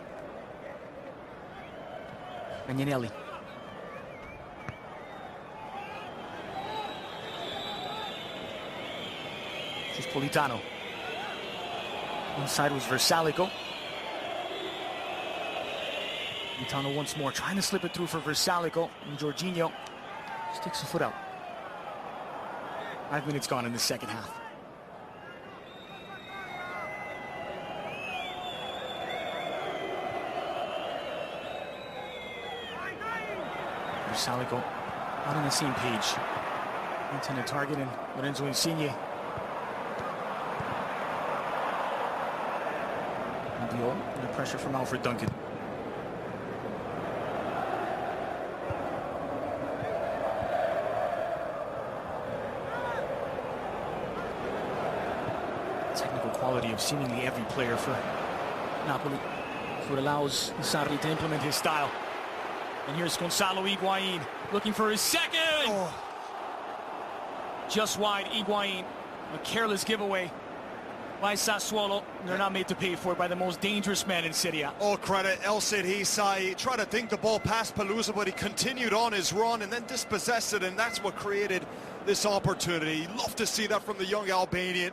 A: Magnanelli. Just Politano. Inside was Versalico. Politano once more trying to slip it through for Versalico. And Jorginho sticks a foot out. 5 minutes gone in the second half. Versalico not on the same page. Intended target and Lorenzo Insigne. And the pressure from Alfred Duncan. Technical quality of seemingly every player for Napoli, who allows Sarri to implement his style. And here's Gonzalo Higuain looking for his second. Oh. Just wide, Higuain. A careless giveaway by Sassuolo. They're not made to pay for it by the most dangerous man in Serie A.
B: All credit, El Cid Hysaj. He tried to think the ball past Pelusa, but he continued on his run and then dispossessed it, and that's what created this opportunity. Love to see that from the young Albanian.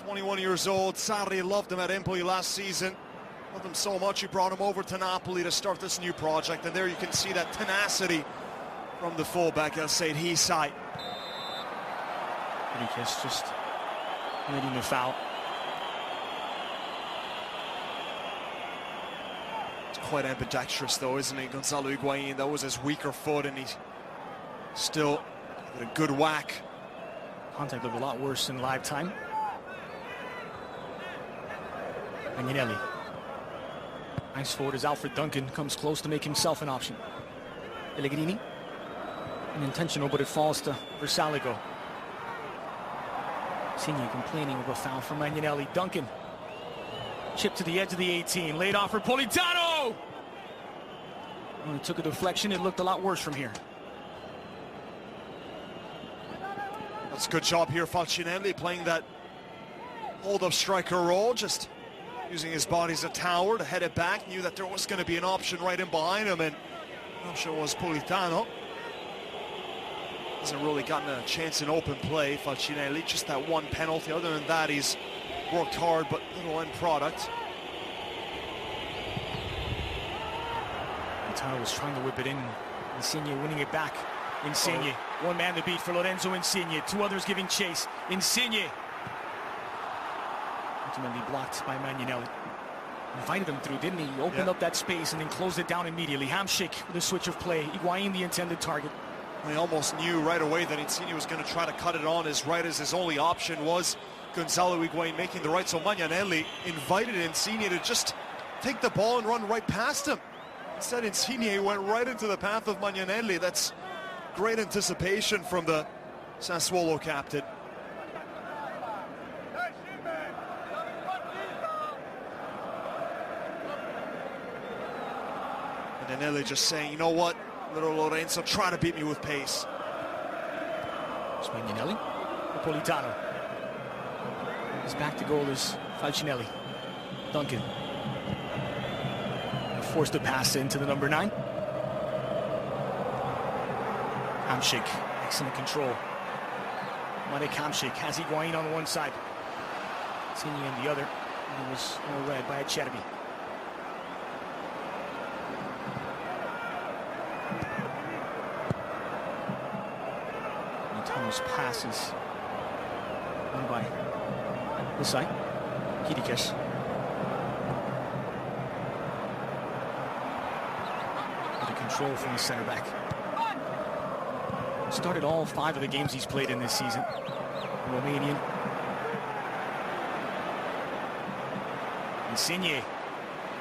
B: 21 years old. Sarri loved him at Empoli last season. Loved him so much he brought him over to Napoli to start this new project, and there you can see that tenacity from the fullback, El Cid Hysaj.
A: Kirikiss just committing the foul.
B: It's quite ambidextrous though, isn't it? Gonzalo Higuain, that was his weaker foot, and he still got a good whack.
A: Contact looked a lot worse in live time. Magnanelli. Nice forward as Alfred Duncan comes close to make himself an option. Pellegrini. Unintentional, but it falls to Versalico. Insigne complaining of a foul from Magnanelli. Duncan. Chip to the edge of the 18. Laid off for Politano. When it took a deflection, it looked a lot worse from here.
B: That's a good job here, Falcinelli, playing that hold-up striker role, just using his body as a tower to head it back. Knew that there was going to be an option right in behind him, and the option was Politano. Hasn't really gotten a chance in open play, Falcinelli. Just that one penalty. Other than that, he's worked hard, but little end product.
A: Politano was trying to whip it in. Insigne winning it back. Insigne, one man to beat for Lorenzo Insigne. Two others giving chase. Insigne. Ultimately blocked by Magnanelli. Invited him through, didn't he? He opened up that space and then closed it down immediately. Hamsik with a switch of play. Higuain the intended target.
B: He almost knew right away that Insigne was going to try to cut it on his right, as his only option was Gonzalo Higuain making the right. So Magnanelli invited Insigne to just take the ball and run right past him. Instead, Insigne went right into the path of Magnanelli. That's great anticipation from the Sassuolo captain. Magnanelli just saying, you know what, little Lorenzo, try to beat me with pace.
A: It's Magnanelli. Napolitano. His back to goal is Falcinelli. Duncan. Forced to pass into the number 9. Hamsik, excellent control. Marek Hamsik has Higuain on one side. Insigne on the other. And he was all led by Acerbi. Thomas passes. One by this side. Kirikes. Control from the center back. Started all 5 of the games he's played in this season. Romanian. Insigne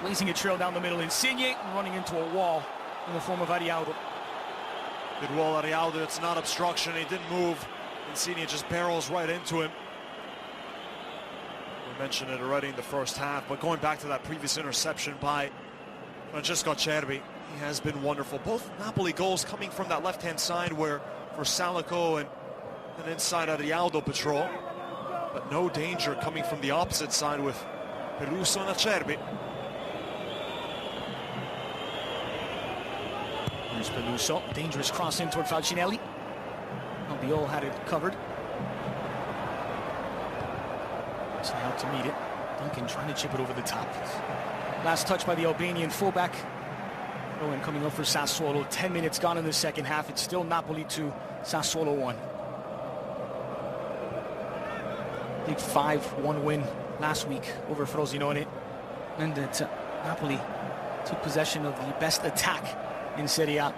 A: blazing a trail down the middle. Insigne running into a wall in the form of Arialdo.
B: Good wall, Arialdo. It's not obstruction. He didn't move. Insigne just barrels right into him. We mentioned it already in the first half, but going back to that previous interception by Francesco Acerbi, he has been wonderful. Both Napoli goals coming from that left-hand side where for Salico and inside Arialdo patrol. But no danger coming from the opposite side with Peluso and Acerbi.
A: There's Peluso. Dangerous cross in toward Falcinelli. Albiol had it covered. So out to meet it. Duncan trying to chip it over the top. Last touch by the Albanian fullback. Owen coming up for Sassuolo. 10 minutes gone in the second half. It's still Napoli 2, Sassuolo 1. Big 5-1 win last week over Frosinone. And that Napoli took possession of the best attack in Serie A.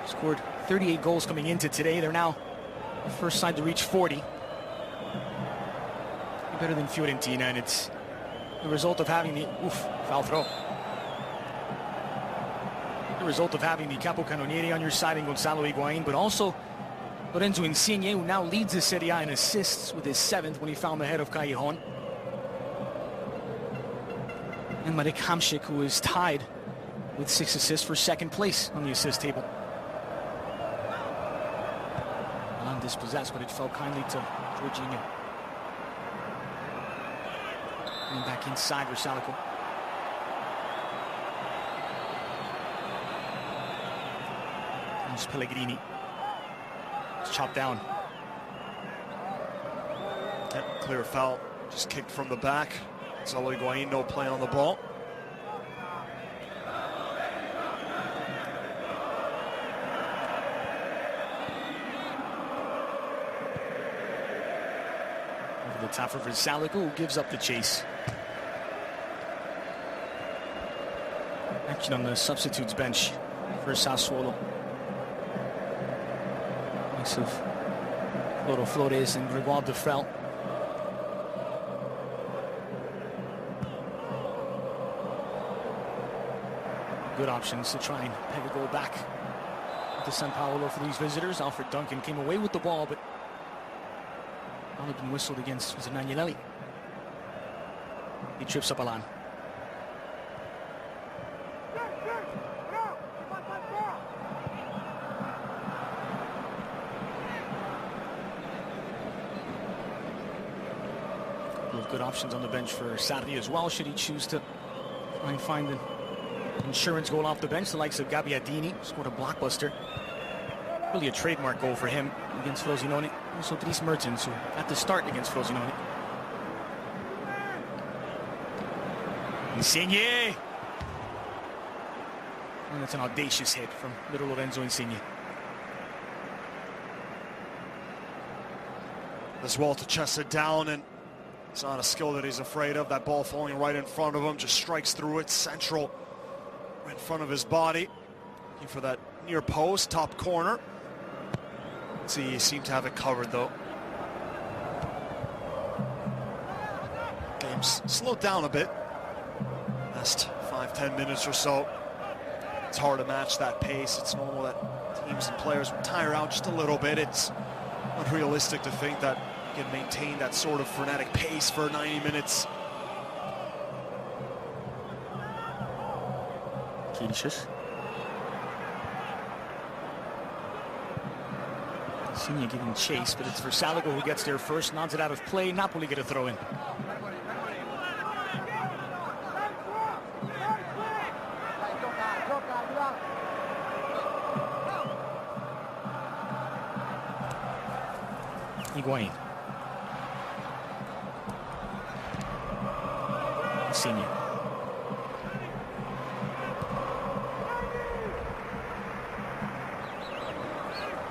A: Scored 38 goals coming into today. They're now the first side to reach 40. Better than Fiorentina, and it's the result of having the foul throw. The result of having the capocannoniere on your side in Gonzalo Higuain, but also Lorenzo Insigne, who now leads the Serie A in assists with his 7th when he found the head of Callejon. And Marek Hamsik, who is tied with 6 assists for 2nd place on the assist table. Milan dispossessed, but it fell kindly to Jorginho. And back inside for Salico. There's Pellegrini. It's chopped down.
B: Yep, clear foul. Just kicked from the back. Gonzalo Higuain, no play on the ball.
A: Over the top for Salico, who gives up the chase. Action on the substitutes bench for Sassuolo. Mix of Loro Flores and Gregoire Defrel. Good options to try and peg a goal back to San Paolo for these visitors. Alfred Duncan came away with the ball, but only been whistled against was Magnanelli. He trips up Alan. good options on the bench for Sarri as well, should he choose to try and find an insurance goal off the bench. The likes of Gabbiadini scored a blockbuster. Really a trademark goal for him against Frosinone. Also Dries Mertens, who got the start against Frosinone. Insigne! And it's an audacious hit from little Lorenzo Insigne.
B: As well to chest it down, and it's not a skill that he's afraid of. That ball falling right in front of him, just strikes through it, central, right in front of his body. Looking for that near post, top corner. Let's see, he seemed to have it covered though. Game's slowed down a bit. Last 5-10 minutes or so. It's hard to match that pace. It's normal that teams and players would tire out just a little bit. It's unrealistic to think that you can maintain that sort of frenetic pace for 90 minutes.
A: Kinshas. Insigne giving chase, but it's Versalico who gets there first, nods it out of play. Napoli get a throw in. Higuain. Insigne.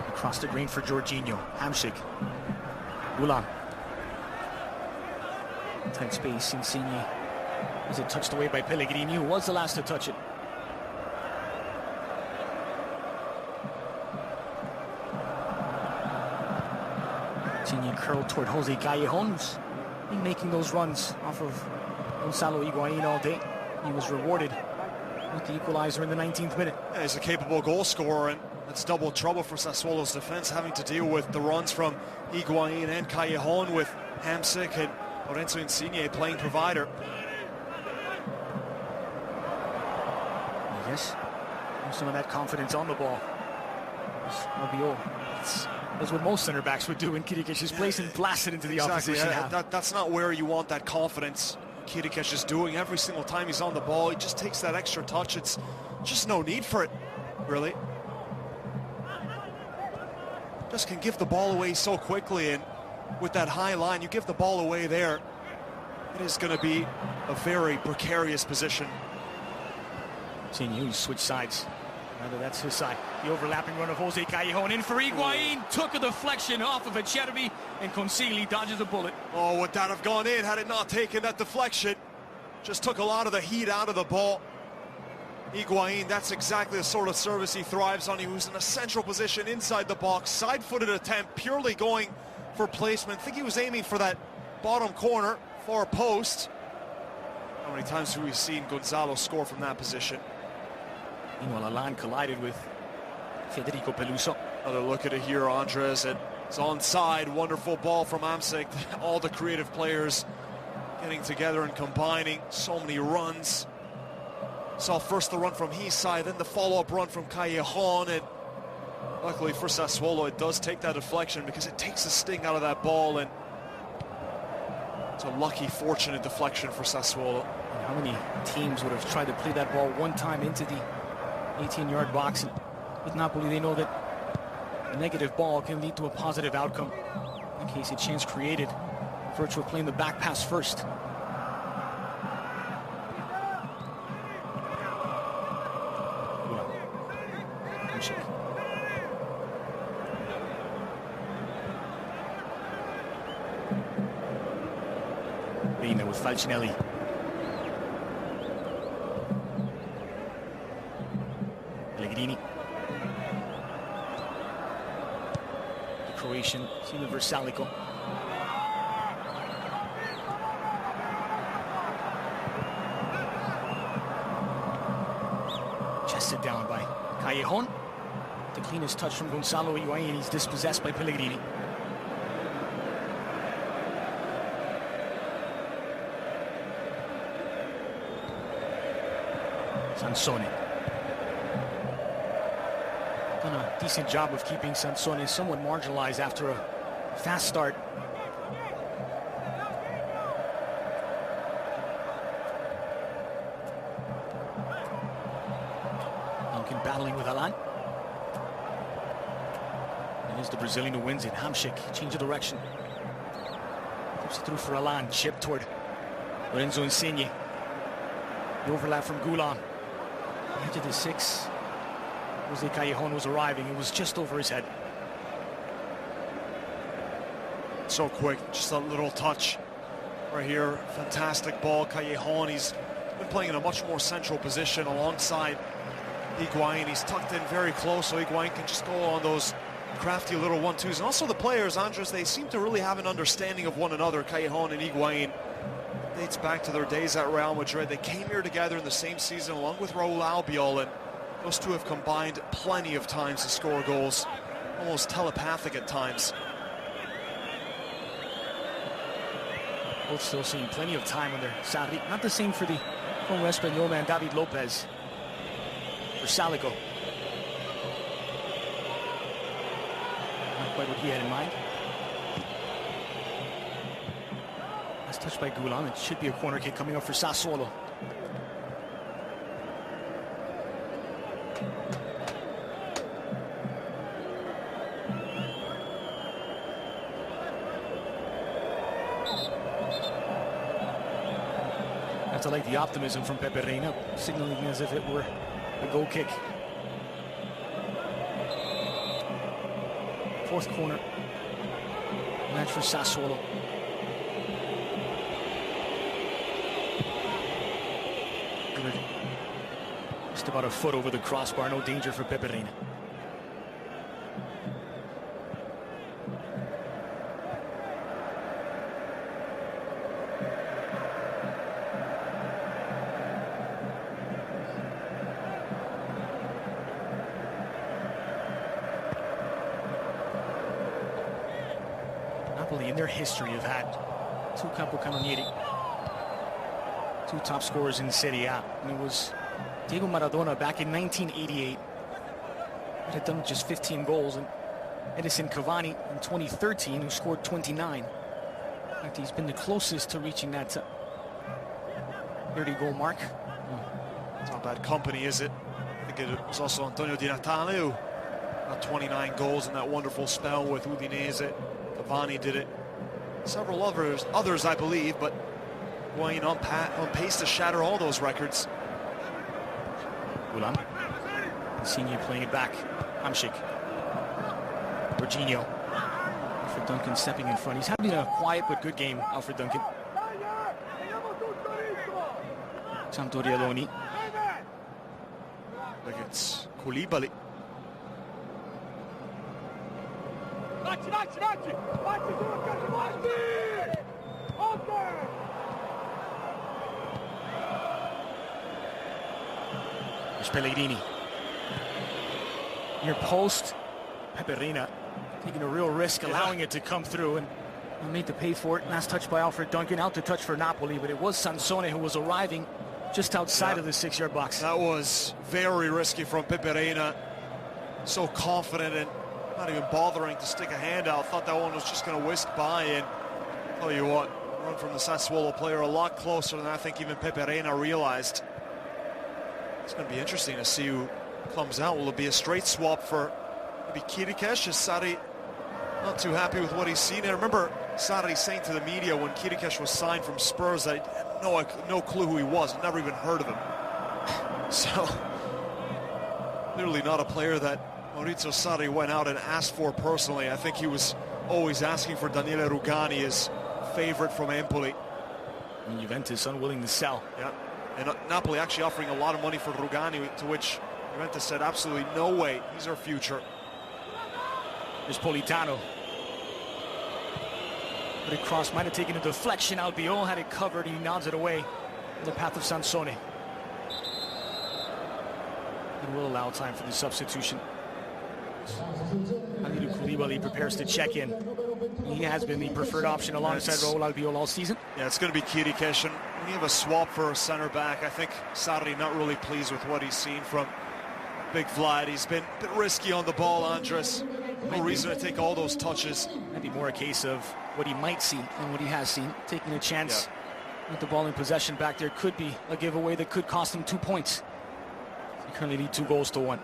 A: Across the green for Jorginho. Hamsik. Ulan. Tight space. Insigne. Is it touched away by Pellegrini, who was the last to touch it? Insigne curled toward Jose Callejon, who's been making those runs off of Gonzalo Higuain all day. He was rewarded with the equalizer in the 19th minute.
B: Yeah, he's a capable goal scorer, and it's double trouble for Sassuolo's defense, having to deal with the runs from Higuain and Callejon, with Hamsik and Lorenzo Insigne playing provider.
A: Yes, some of that confidence on the ball. That's what most center backs would do in Kirikic's place, and blast it into the opposition half.
B: That's not where you want that confidence. Kirikic is doing every single time he's on the ball. He just takes that extra touch. It's just no need for it, really. Just can give the ball away so quickly, and with that high line, you give the ball away there, it is going to be a very precarious position.
A: Seeing you switch sides. Rather, that's his side. The overlapping run of Jose Callejon in for Higuain. Took a deflection off of Acerbi, and Consigli dodges a bullet.
B: Oh, would that have gone in had it not taken that deflection? Just took a lot of the heat out of the ball. Higuain, that's exactly the sort of service he thrives on. He was in a central position inside the box. Side-footed attempt, purely going for placement. I think he was aiming for that bottom corner, far post. How many times have we seen Gonzalo score from that position?
A: Meanwhile, Alan collided with Federico Peluso.
B: Another look at it here, Andres. It's onside. Wonderful ball from Hamsik. All the creative players getting together and combining. So many runs. Saw first the run from his side, then the follow-up run from Callejon. And luckily for Sassuolo, it does take that deflection, because it takes the sting out of that ball. And it's a lucky, fortunate deflection for Sassuolo.
A: And how many teams would have tried to play that ball one time into the 18-yard box? And with Napoli, they know that a negative ball can lead to a positive outcome. In case a chance created, Virtua playing the back pass first. Reina with Falcinelli. Pellegrini. The Croatian, Sima Versalico. Chested down by Callejon. The cleanest touch from Gonzalo Higuain. He's dispossessed by Pellegrini. Sansone. Done a decent job of keeping Sansone somewhat marginalized after a fast start. battling with Alan. It is the Brazilian who wins it. Hamsik, change of direction. Tips it through for Alan. Chip toward Lorenzo Insigne. The overlap from Goulon. Edge of the 6. Jose Callejon was arriving. It was just over his head.
B: So quick, just a little touch right here. Fantastic ball. Callejon, he's been playing in a much more central position alongside Higuain. He's tucked in very close, so Higuain can just go on those crafty little 1-2s. And also the players, Andres, they seem to really have an understanding of one another. Callejon and Higuain dates back to their days at Real Madrid. They came here together in the same season along with Raul Albiol, and those two have combined plenty of times to score goals, almost telepathic at times.
A: Both still seeing plenty of time on their Sarri. Not the same for the former Espanyol man, David Lopez. For Salico. Not quite what he had in mind. That's touched by Goulon. It should be a corner kick coming up for Sassuolo. I like the optimism from Pepe Reina, signaling as if it were a goal kick. Fourth corner. Match for Sassuolo. Just about a foot over the crossbar. No danger for Pepe Reina. Napoli in their history have had two capocannonieri, two top scorers in the Serie A, and it was Diego Maradona back in 1988 that had done just 15 goals, and Edison Cavani in 2013 who scored 29. In fact, he's been the closest to reaching that 30-goal mark.
B: It's not bad company, is it? I think it was also Antonio Di Natale who got 29 goals in that wonderful spell with Udinese. Cavani did it. Several others, I believe, but going on pace to shatter all those records.
A: Goulon. Insigne playing it back. Hamsik. Jorginho. Alfred Duncan stepping in front. He's having a quiet but good game, Alfred Duncan. Sampdorialoni.
B: Look, it's Koulibaly.
A: There's Pellegrini. Near post. Pepe Reina taking a real risk, allowing it to come through, and made to pay for it. Last touch by Alfred Duncan. Out to touch for Napoli, but it was Sansone who was arriving just outside of the 6-yard box.
B: That was very risky from Pepe Reina. So confident and not even bothering to stick a hand out. Thought that one was just going to whisk by, and tell you what, run from the Sassuolo player a lot closer than I think even Pepe Reina realized. It's going to be interesting to see who comes out. Will it be a straight swap for maybe Kirikesh? Is Sarri not too happy with what he's seen? I remember Sarri saying to the media when Kirikesh was signed from Spurs that he had no clue who he was, never even heard of him. So, clearly not a player that Maurizio Sarri went out and asked for personally. I think he was always asking for Daniele Rugani, his favorite from Empoli.
A: And Juventus unwilling to sell.
B: Yeah, and Napoli actually offering a lot of money for Rugani, to which Juventus said absolutely no way, he's our future.
A: There's Politano. But it crossed, might have taken a deflection. Albiol had it covered, he nods it away in the path of Sansone. And will allow time for the substitution. Kalidou Koulibaly prepares to check in. He has been the preferred option alongside Raul Albiol all season.
B: Yeah, it's going to be Kirikesh, and when you have a swap for a center back, I think Sarri not really pleased with what he's seen from Big Vlad. He's been a bit risky on the ball, Andres. No reason to take all those touches.
A: Might be more a case of what he might see than what he has seen. Taking a chance with the ball in possession back there could be a giveaway that could cost him 2 points. They currently lead 2-1.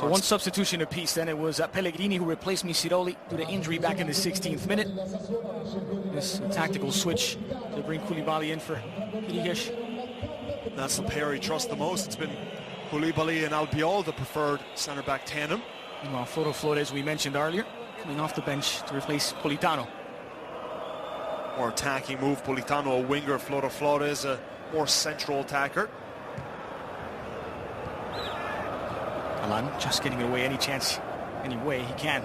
A: So one substitution apiece then. It was Pellegrini who replaced Misiroli due to injury back in the 16th minute. This tactical switch to bring Koulibaly in for Kirigesh.
B: That's the pair he trusts the most. It's been Koulibaly and Albiol, the preferred centre-back tandem.
A: Meanwhile, Floro Flores, we mentioned earlier, coming off the bench to replace Politano.
B: More attacking move. Politano, a winger. Floro Flores, a more central attacker.
A: Alan just getting it away any way he can.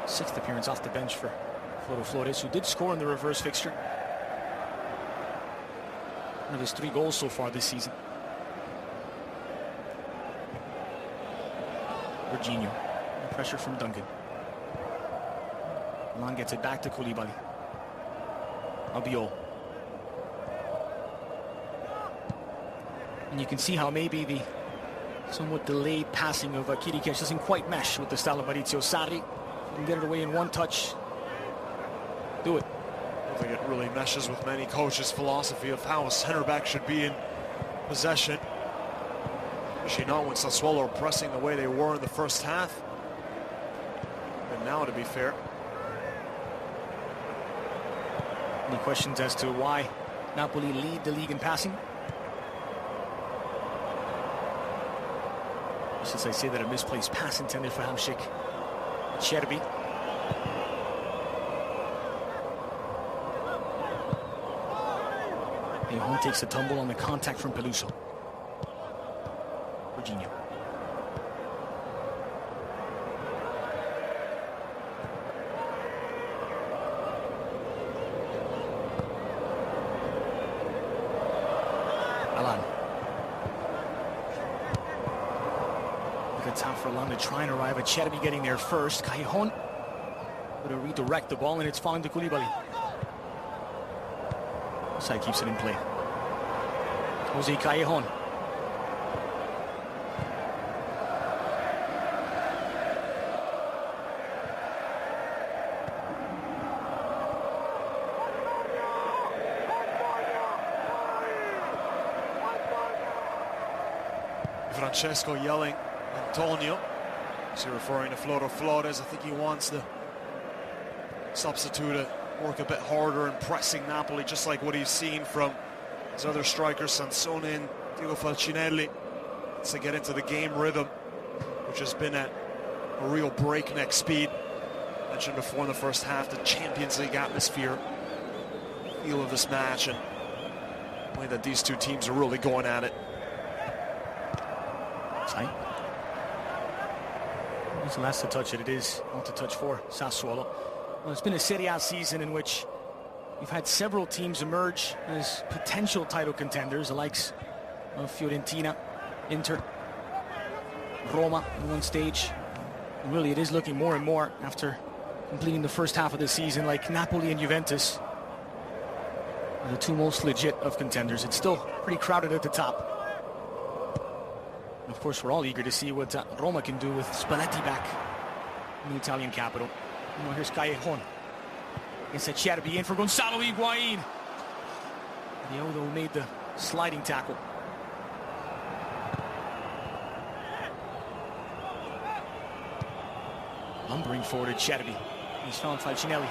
A: Sixth appearance off the bench for Floro Flores, who did score in the reverse fixture. One of his 3 goals so far this season. Virginio, pressure from Duncan. Milan gets it back to Koulibaly. Albiol. And you can see how maybe the somewhat delayed passing of Kirigesh doesn't quite mesh with the style of Maurizio Sarri. You can get it away in one touch. Do it.
B: I don't think it really meshes with many coaches' philosophy of how a center-back should be in possession. Especially not when Sassuolo are pressing the way they were in the first half. But now, to be fair.
A: Any questions as to why Napoli lead the league in passing? Since I say that a misplaced pass intended for Hamšík. Cherby. Leon takes a tumble on the contact from Peluso. Virginio. Alan. Good time for Alan to try and arrive at Cherby getting there first. Callejon would redirect the ball, and it's falling to Koulibaly. Side keeps it in play. Jose Callejon.
B: Francesco yelling Antonio. Is he referring to Floro Flores? I think he wants the substitute to work a bit harder and pressing Napoli, just like what he's seen from his other strikers, Sansone and Diego Falcinelli, to get into the game rhythm, which has been at a real breakneck speed. Mentioned before in the first half, the Champions League atmosphere, feel of this match, and the way that these two teams are really going at it.
A: He's the last to touch it. It is not to touch for Sassuolo. Well, it's been a Serie A season in which we've had several teams emerge as potential title contenders, the likes of Fiorentina, Inter, Roma at one stage. And really, it is looking more and more after completing the first half of the season like Napoli and Juventus are the 2 most legit of contenders. It's still pretty crowded at the top. Of course, we're all eager to see what Roma can do with Spalletti back in the Italian capital. You know, here's Callejon. Against Cherby in for Gonzalo Higuain. Diogo made the sliding tackle. Lumbering forward at Cherby. He's found Falcinelli.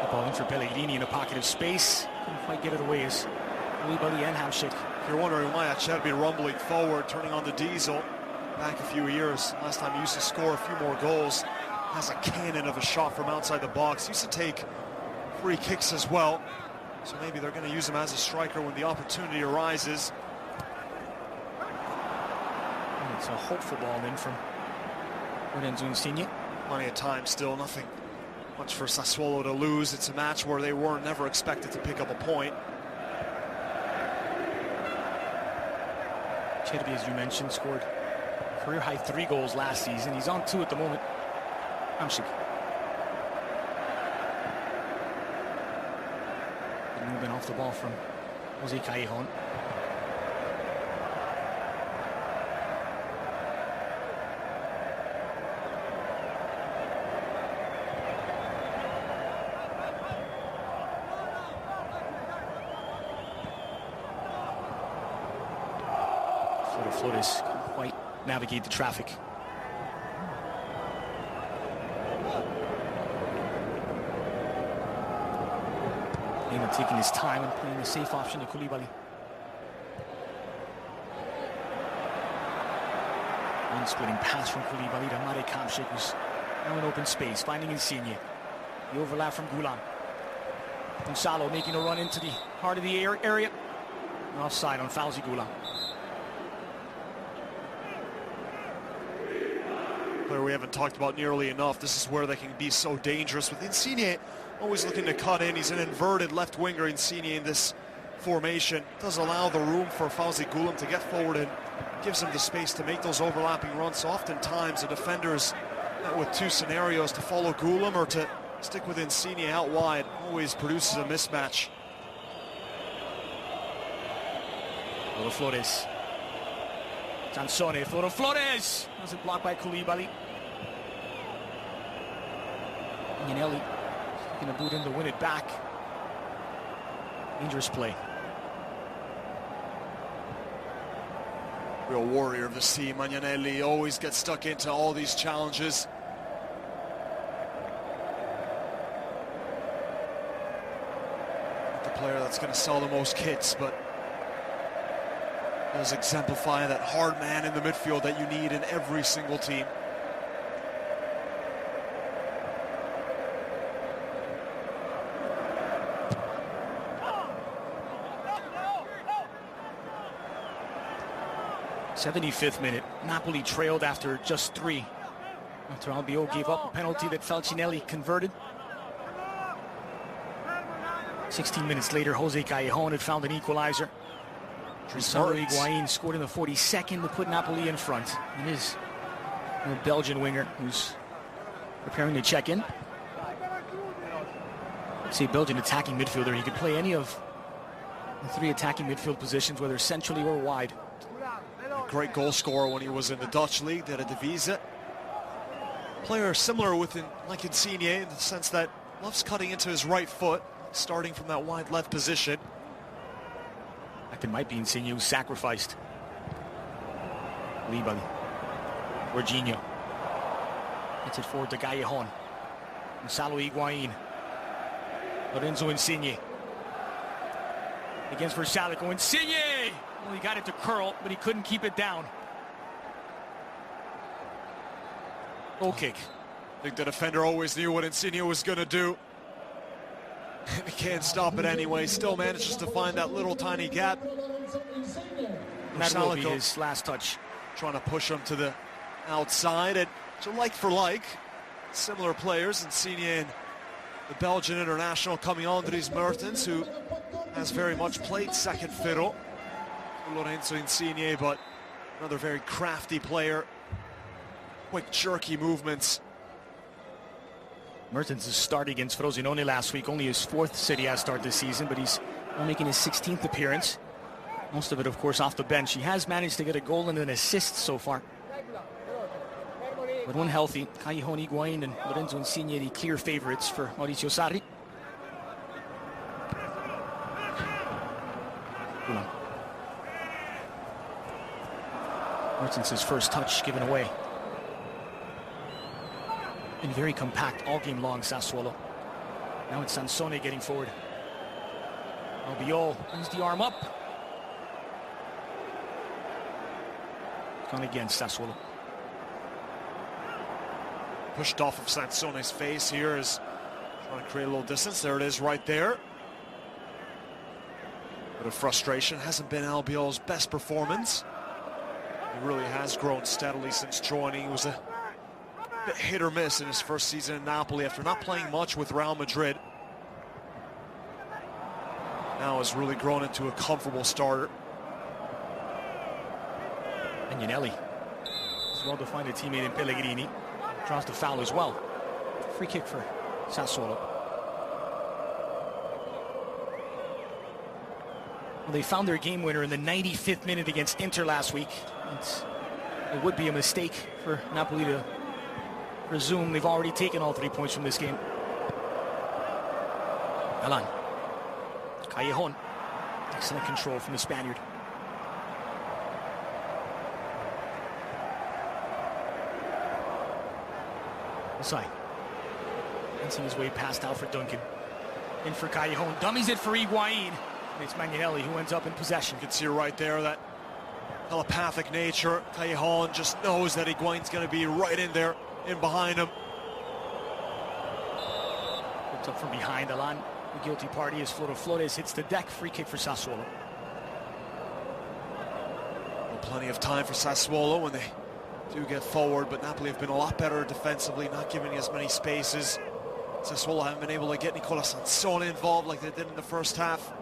A: Ball in for Pellegrini in a pocket of space. Couldn't quite get it away as Koulibaly and Hamšík.
B: If you're wondering why Cherby rumbling forward, turning on the diesel back a few years. Last time he used to score a few more goals. Has a cannon of a shot from outside the box. Used to take free kicks as well. So maybe they're going to use him as a striker when the opportunity arises.
A: And it's a hopeful ball in from Lorenzo Insigne.
B: Plenty of time still, nothing much for Sassuolo to lose. It's a match where they were never expected to pick up a point.
A: Cherby, as you mentioned, scored career-high 3 goals last season. He's on 2 at the moment. Hamšík. Good movement off the ball from Jose Callejon. But Flores can't quite navigate the traffic. Lena taking his time and playing the safe option to Koulibaly. One splitting pass from Koulibaly to Marek Hamšík, who's now in open space, finding Insigne. The overlap from Gulam. Gonzalo making a run into the heart of the area. And offside on Fauzi Gulam.
B: Player we haven't talked about nearly enough. This is where they can be so dangerous with Insigne. Always looking to cut in. He's an inverted left winger, Insigne, in this formation. Does allow the room for Fauzi Gulam to get forward and gives him the space to make those overlapping runs. So oftentimes the defenders with two scenarios, to follow Gulam or to stick with Insigne out wide, always produces a mismatch.
A: Floro Flores. Sansone, Floro Flores! Was it blocked by Koulibaly? Magnanelli going to boot in to win it back. Dangerous play.
B: Real warrior of the sea, Magnanelli always gets stuck into all these challenges. Not the player that's going to sell the most kits, but does exemplify that hard man in the midfield that you need in every single team.
A: '75th minute. Napoli trailed after just 3. After Albiol gave up a penalty that Falcinelli converted. 16 minutes later, Jose Callejon had found an equalizer. Gonzalo Higuain scored in the 42nd to put Napoli in front. It is a Belgian winger who's preparing to check in. It's a Belgian attacking midfielder. He could play any of the 3 attacking midfield positions, whether centrally or wide.
B: Great goal scorer when he was in the Dutch league, did a Divisa. Player similar with like Insigne in the sense that loves cutting into his right foot, starting from that wide left position.
A: It might be Insigne who's sacrificed. Koulibaly. Jorginho. Gets it forward to Callejon. Gonzalo Higuain. Lorenzo Insigne. Against Versalico. Insigne! Well, he got it to curl, but he couldn't keep it down. Goal kick.
B: I think the defender always knew what Insigne was going to do. And he can't stop it anyway. Still manages to find that little tiny gap.
A: And that will be his last touch.
B: Trying to push him to the outside. And so like for like, similar players, Insigne and the Belgian international coming on, Dries Mertens, who has very much played second fiddle to Lorenzo Insigne, but another very crafty player. Quick, jerky movements.
A: Mertens' start against Frosinone last week, only his 4th Serie A start this season, but he's making his 16th appearance. Most of it, of course, off the bench. He has managed to get a goal and an assist so far. But when healthy, Callejon, Higuain, and Lorenzo Insigne, the clear favorites for Mauricio Sarri. Mertens' first touch given away. Been very compact all game long, Sassuolo. Now it's Sansone getting forward. Albiol brings the arm up. Gone again, Sassuolo.
B: Pushed off of Sansone's face here, is trying to create a little distance. There it is right there. Bit of frustration. Hasn't been Albiol's best performance. He really has grown steadily since joining. He was a bit hit or miss in his first season in Napoli after not playing much with Real Madrid. Now has really grown into a comfortable starter.
A: Magnanelli as well to find a teammate in Pellegrini. Draws the foul as well. Free kick for Sassuolo. Well, they found their game winner in the 95th minute against Inter last week. It would be a mistake for Napoli to presume they've already taken all 3 points from this game. Alan. Callejon. Excellent control from the Spaniard. Inside. Dancing his way past Alfred Duncan. In for Callejon. Dummies it for Higuain. And it's Magnanelli who ends up in possession.
B: You can see right there that telepathic nature. Callejon just knows that Higuain's going to be right in there, in behind him.
A: Picked up from behind. Alan, the guilty party, as Flores hits the deck. Free kick for Sassuolo.
B: Well, plenty of time for Sassuolo when they do get forward, but Napoli have been a lot better defensively, not giving as many spaces. Sassuolo haven't been able to get Nicola Sansone involved like they did in the first half.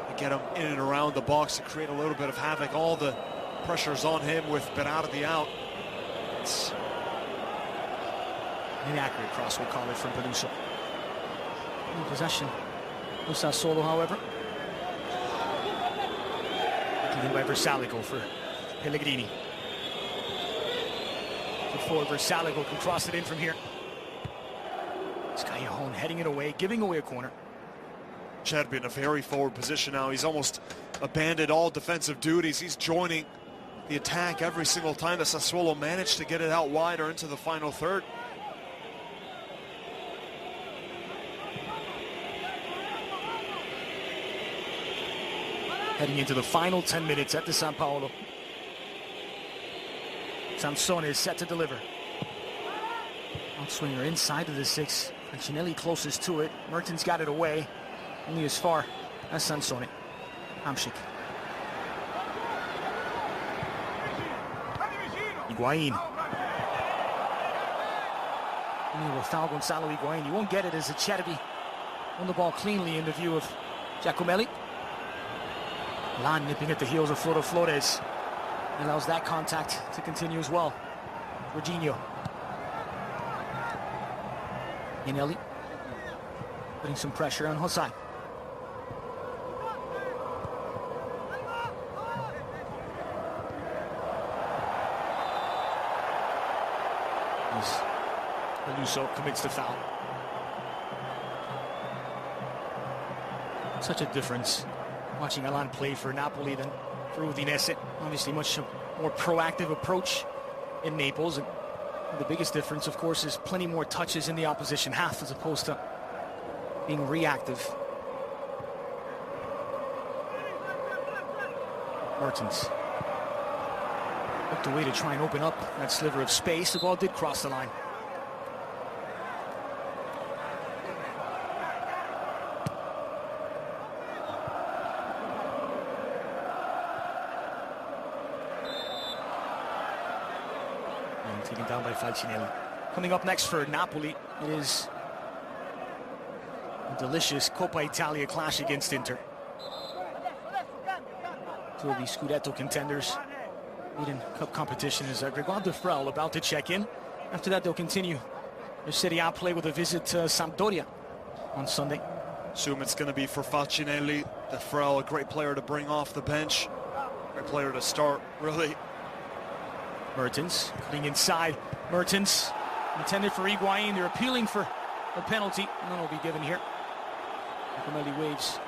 B: To get him in and around the box to create a little bit of havoc. All the pressure's on him with Berardi out. It's
A: an inaccurate cross, we'll call it, from Peluso. In possession of Sassuolo, however. Taken by Versalico for Pellegrini. Before Versalico can cross it in from here. It's Callejon heading it away, giving away a corner.
B: Cherby in a very forward position now. He's almost abandoned all defensive duties. He's joining the attack every single time that Sassuolo managed to get it out wide or into the final third.
A: Heading into the final 10 minutes at the San Paolo. Sansone is set to deliver. Outswinger inside of the 6. Ancinelli closest to it. Mertens got it away. Only as far as Sansone. Hamšík. Higuain. Will foul Gonzalo Higuain. You won't get it as Cherby won the ball cleanly in the view of Giacomelli. Lan nipping at the heels of Flores. Allows that contact to continue as well. Jorginho. Inelli putting some pressure on José. Peluso commits the foul. Such a difference watching Alan play for Napoli than for Udinese. Obviously much more proactive approach in Naples. And the biggest difference, of course, is plenty more touches in the opposition half as opposed to being reactive. Mertens looked away to try and open up that sliver of space. The ball did cross the line. And taken down by Falcinelli. Coming up next for Napoli, it is a delicious Coppa Italia clash against Inter. Two of the Scudetto contenders meet in cup competition as Grégoire Defrel about to check in. After that, they'll continue their Serie A play with a visit to Sampdoria on Sunday.
B: Assume it's going to be for Falcinelli. Defrel, a great player to bring off the bench. Great player to start, really.
A: Mertens cutting inside. Mertens intended for Higuain. They're appealing for a penalty. None will be given here. Giacomelli waves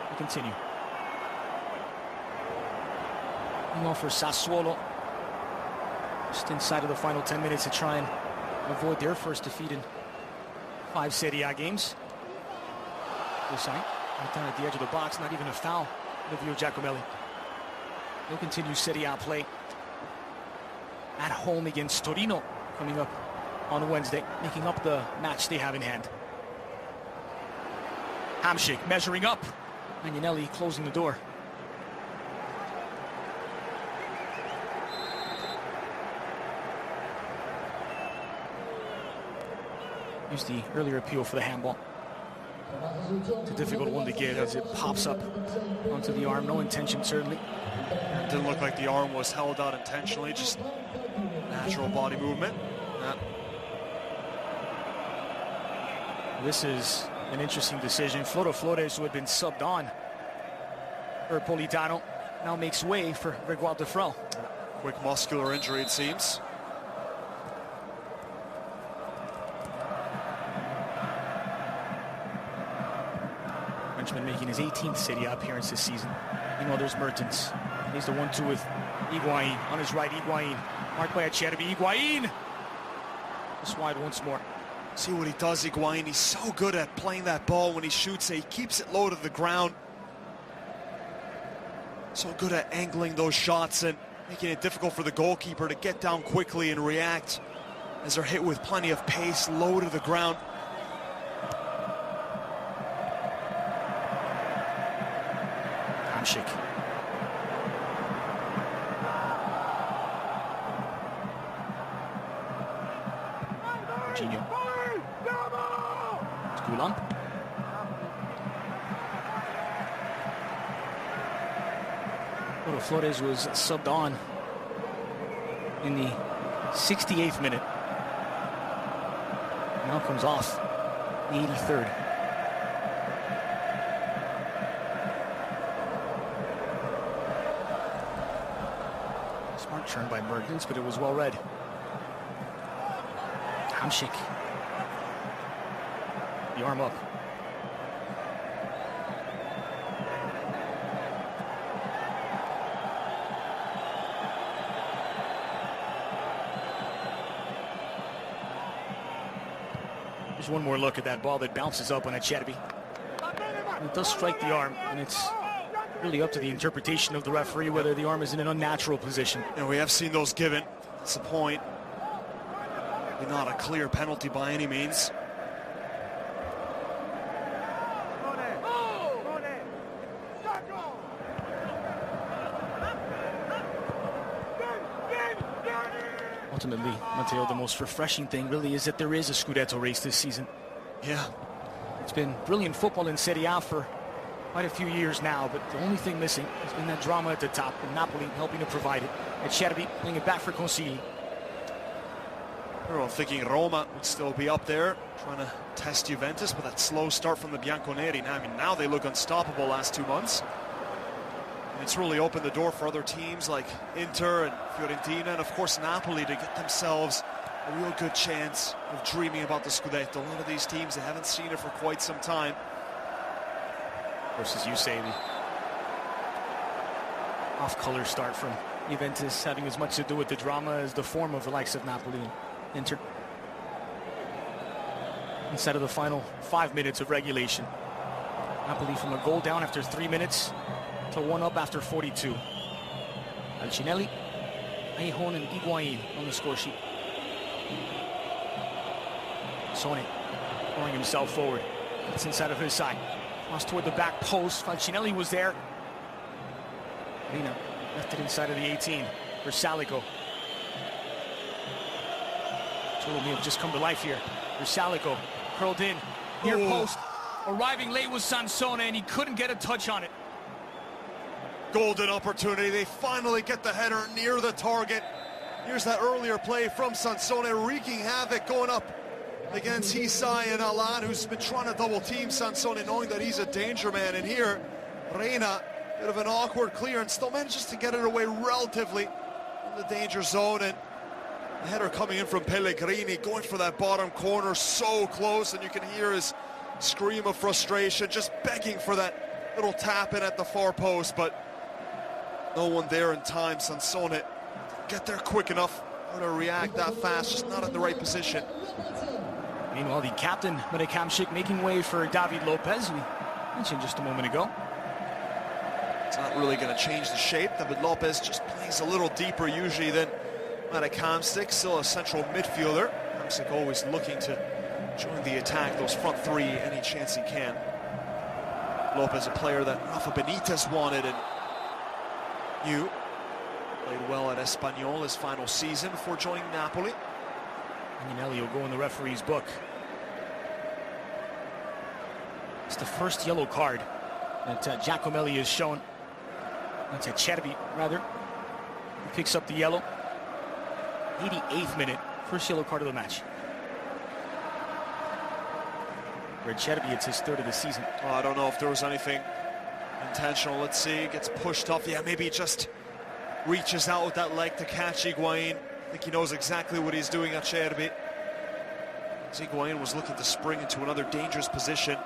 A: to continue. Going on for Sassuolo. Just inside of the final 10 minutes to try and avoid their first defeat in 5 Serie A games. Right down at the edge of the box, not even a foul in the view of Giacomelli. They'll continue Serie A play at home against Torino coming up on Wednesday, making up the match they have in hand. Hamšík measuring up. Magnanelli closing the door. Used the earlier appeal for the handball. It's a difficult one to get as it pops up onto the arm. No intention, certainly.
B: It didn't look like the arm was held out intentionally, just natural body movement.
A: This is an interesting decision. Flores, who had been subbed on for Politano, now makes way for Grégoire Defrel.
B: Quick muscular injury, it seems.
A: Frenchman making his 18th Serie A appearance this season. Meanwhile, there's Mertens. He's the 1-2 with Higuain. On his right, Higuain. Marked by Cherby. Higuain! Just wide once more.
B: See what he does, Higuain. He's so good at playing that ball when he shoots it. He keeps it low to the ground. So good at angling those shots and making it difficult for the goalkeeper to get down quickly and react as they're hit with plenty of pace, low to the ground.
A: Hamsik. Jorginho. It's Gulam. Bueno, Flores was subbed on in the 68th minute. Now comes off the 83rd. Smart turn by Mertens, but it was well read. Hamsik. The arm up. There's one more look at that ball that bounces up on Acerbi. It does strike the arm, and it's really up to the interpretation of the referee whether the arm is in an unnatural position.
B: And we have seen those given. That's the point. Not a clear penalty by any means.
A: Ultimately, Matteo, the most refreshing thing really is that there is a Scudetto race this season.
B: Yeah.
A: It's been brilliant football in Serie A for quite a few years now, but the only thing missing has been that drama at the top, and Napoli helping to provide it. Acerbi playing it back for Consigli.
B: Everyone thinking Roma would still be up there, trying to test Juventus, but that slow start from the Bianconeri. Now they look unstoppable last 2 months. And it's really opened the door for other teams like Inter and Fiorentina, and of course Napoli, to get themselves a real good chance of dreaming about the Scudetto. A lot of these teams, they haven't seen it for quite some time.
A: Of course, as you say, the off-color start from Juventus having as much to do with the drama as the form of the likes of Napoli and Inter. Inside of the final 5 minutes of regulation. Napoli from a goal down after 3 minutes to 1 up after 42. Alcinelli, Aihon, and Higuain on the score sheet. Sone throwing himself forward. That's inside of his side. Cross toward the back post. Falcinelli was there. Lina left it inside of the 18 for Salico. Cholo may have just come to life here. For Salico, curled in, near post. Arriving late was Sansone, and he couldn't get a touch on it.
B: Golden opportunity. They finally get the header near the target. Here's that earlier play from Sansone, wreaking havoc going up against Hisai and Alan, who's been trying to double team Sansone, knowing that he's a danger man. And here, Reina, bit of an awkward clearance, still manages to get it away relatively in the danger zone. And the header coming in from Pellegrini, going for that bottom corner, so close, and you can hear his scream of frustration, just begging for that little tap in at the far post, but no one there in time. Sansone get there quick enough, how to react that fast, just not in the right position.
A: Meanwhile, the captain, Marek Hamsik, making way for David Lopez, we mentioned just a moment ago.
B: It's not really going to change the shape. David Lopez just plays a little deeper usually than Marek Hamsik, still a central midfielder. Hamsik always looking to join the attack, those front three, any chance he can. Lopez, a player that Rafa Benitez wanted and knew. Played well at Espanyol his final season before joining Napoli.
A: Agnelli will go in the referee's book. It's the first yellow card that Giacomelli has shown. That's Acerbi, rather. He picks up the yellow. 88th minute, first yellow card of the match. For Acerbi, it's his third of the season.
B: Oh, I don't know if there was anything intentional. Let's see, gets pushed off. Yeah, maybe he just reaches out with that leg to catch Higuain. I think he knows exactly what he's doing, Acerbi. Higuain was looking to spring into another dangerous position.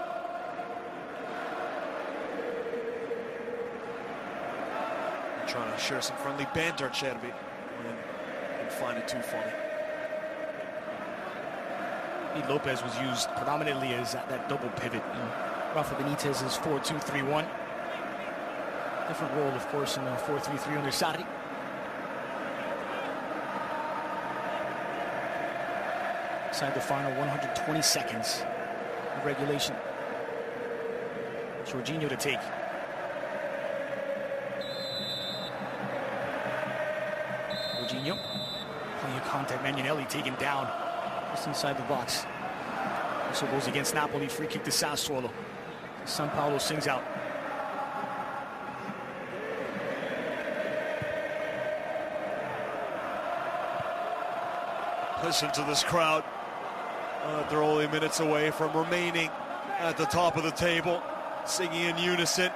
B: Trying to share some friendly banter, Acerbi. Didn't find it too funny.
A: Lopez was used predominantly as that double pivot in Rafa Benitez's 4-2-3-1. Different role, of course, in the 4-3-3 under Sarri. Inside the final 120 seconds of regulation. Jorginho to take. Jorginho. Plenty of contact. Magnanelli taken down just inside the box. Also goes against Napoli. Free kick to Sassuolo. San Paolo sings out.
B: Listen to this crowd. They're only minutes away from remaining at the top of the table, singing in unison.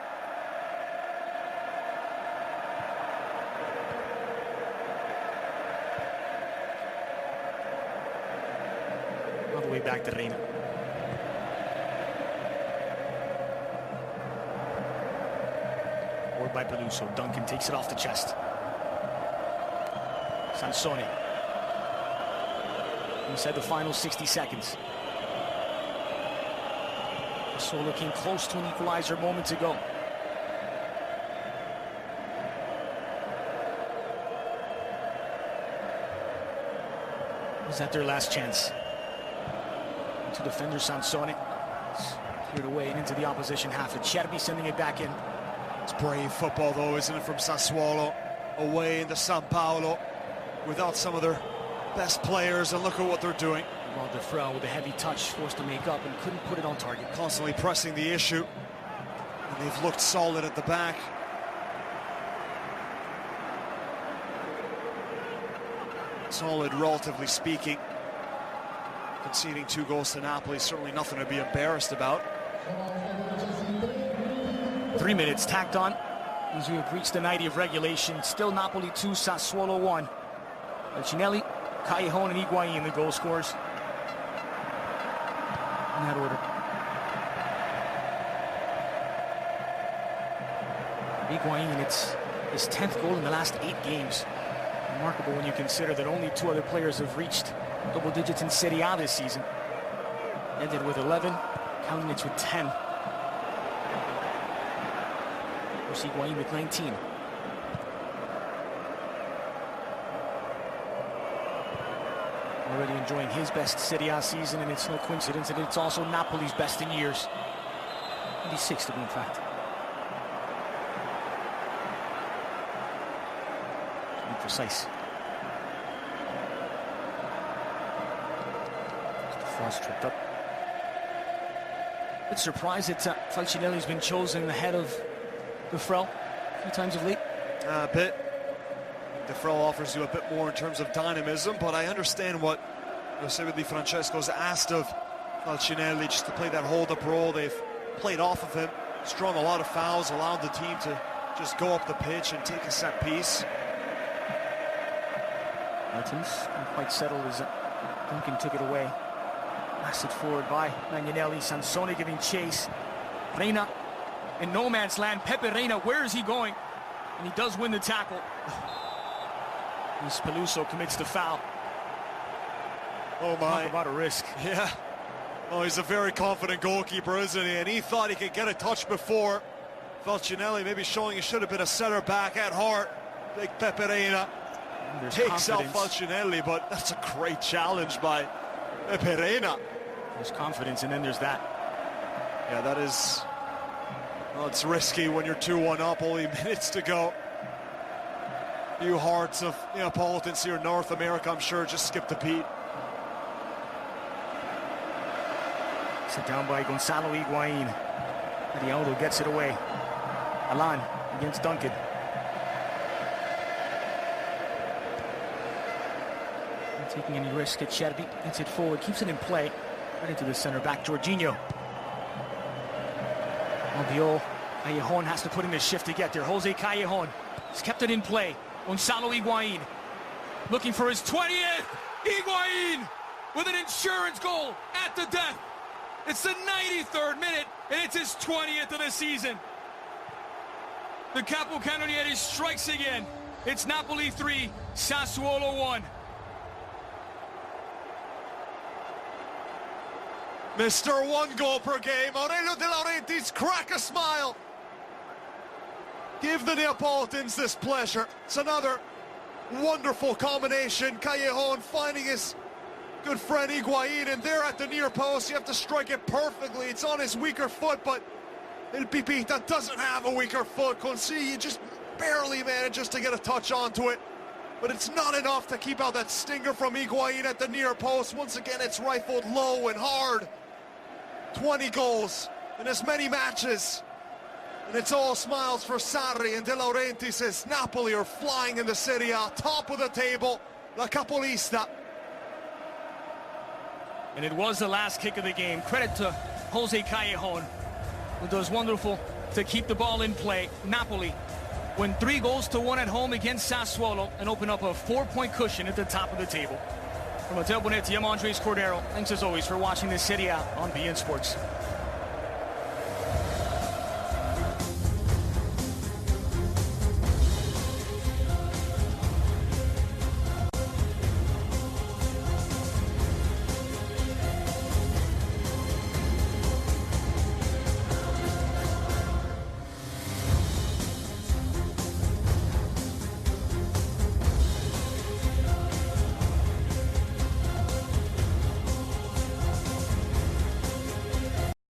A: All the way back to Reina. Or by Peluso. Duncan takes it off the chest. Sansone. Inside the final 60 seconds. Sassuolo came close to an equalizer moments ago. Was that their last chance? To defender Sansone. Cleared away and into the opposition half. Cherby sending it back in.
B: It's brave football, though, isn't it, from Sassuolo? Away into San Paolo without some of their best players, and look at what they're doing.
A: Well, Defrel with a heavy touch, forced to make up and couldn't put it on target.
B: Constantly pressing the issue, and they've looked solid at the back. Solid, relatively speaking. Conceding 2 goals to Napoli, certainly nothing to be embarrassed about.
A: 3 minutes tacked on as we have reached the 90 of regulation. Still Napoli 2, Sassuolo 1. Cinelli, Callejon, and Higuain, the goal scorers. In that order. Higuain, it's his 10th goal in the last 8 games. Remarkable when you consider that only 2 other players have reached double digits in Serie A this season. Ended with 11, Kalinic with 10. Of course, Higuain with 19. Already enjoying his best Serie A season, and it's no coincidence that it's also Napoli's best in years. 26 to be in fact. To be precise. Frost tripped up. Bit surprised that Falcinelli's been chosen ahead of Defrel a few times of late.
B: A bit. Defrel offers you a bit more in terms of dynamism, but I understand what Jose Di Francesco's asked of Falcinelli, just to play that hold-up role. They've played off of him, strung a lot of fouls, allowed the team to just go up the pitch and take a set piece.
A: Martins quite settled as Duncan took it away. Passed it forward by Magnanelli. Sansone giving chase. Reina in no man's land. Pepe Reina, where is he going? And he does win the tackle. As Peluso commits the foul.
B: Oh my.
A: Talk about a risk.
B: Yeah. Oh, he's a very confident goalkeeper, isn't he? And he thought he could get a touch before. Falcinelli maybe showing he should have been a center back at heart. Big Pepe Reina takes out Falcinelli, but that's a great challenge by Pepe Reina.
A: There's confidence, and then there's that.
B: Yeah, that is... Well, it's risky when you're 2-1 up, only minutes to go. Few hearts of Neapolitans here in North America, I'm sure, just skipped a beat.
A: Set down by Gonzalo Higuain. Arialdo gets it away. Alan against Duncan. Not taking any risk at Cherby. Gets it forward, keeps it in play. Right into the center back, Jorginho. Albiol. Callejon has to put in the shift to get there. Jose Callejon. He's kept it in play. Gonzalo Higuain looking for his 20th. Higuain with an insurance goal at the death. It's the 93rd minute, and it's his 20th of the season. The Capocannoniere strikes again. It's Napoli 3, Sassuolo 1.
B: Mr. 1 goal per game, Aurelio De Laurentiis, crack a smile. Give the Neapolitans this pleasure. It's another wonderful combination. Callejon finding his good friend Higuain, and there at the near post, you have to strike it perfectly. It's on his weaker foot, but El Pipita doesn't have a weaker foot. Consigli just barely manages to get a touch onto it, but it's not enough to keep out that stinger from Higuain at the near post. Once again, it's rifled low and hard. 20 goals in as many matches, and it's all smiles for Sarri and De Laurentiis as Napoli are flying in the Serie A, top of the table, La Capolista.
A: And it was the last kick of the game. Credit to Jose Callejon, who does wonderful to keep the ball in play. Napoli win 3-1 at home against Sassuolo and open up a 4-point cushion at the top of the table. From Matteo Bonetti, I'm Andres Cordero. Thanks as always for watching this Serie A on beIN Sports.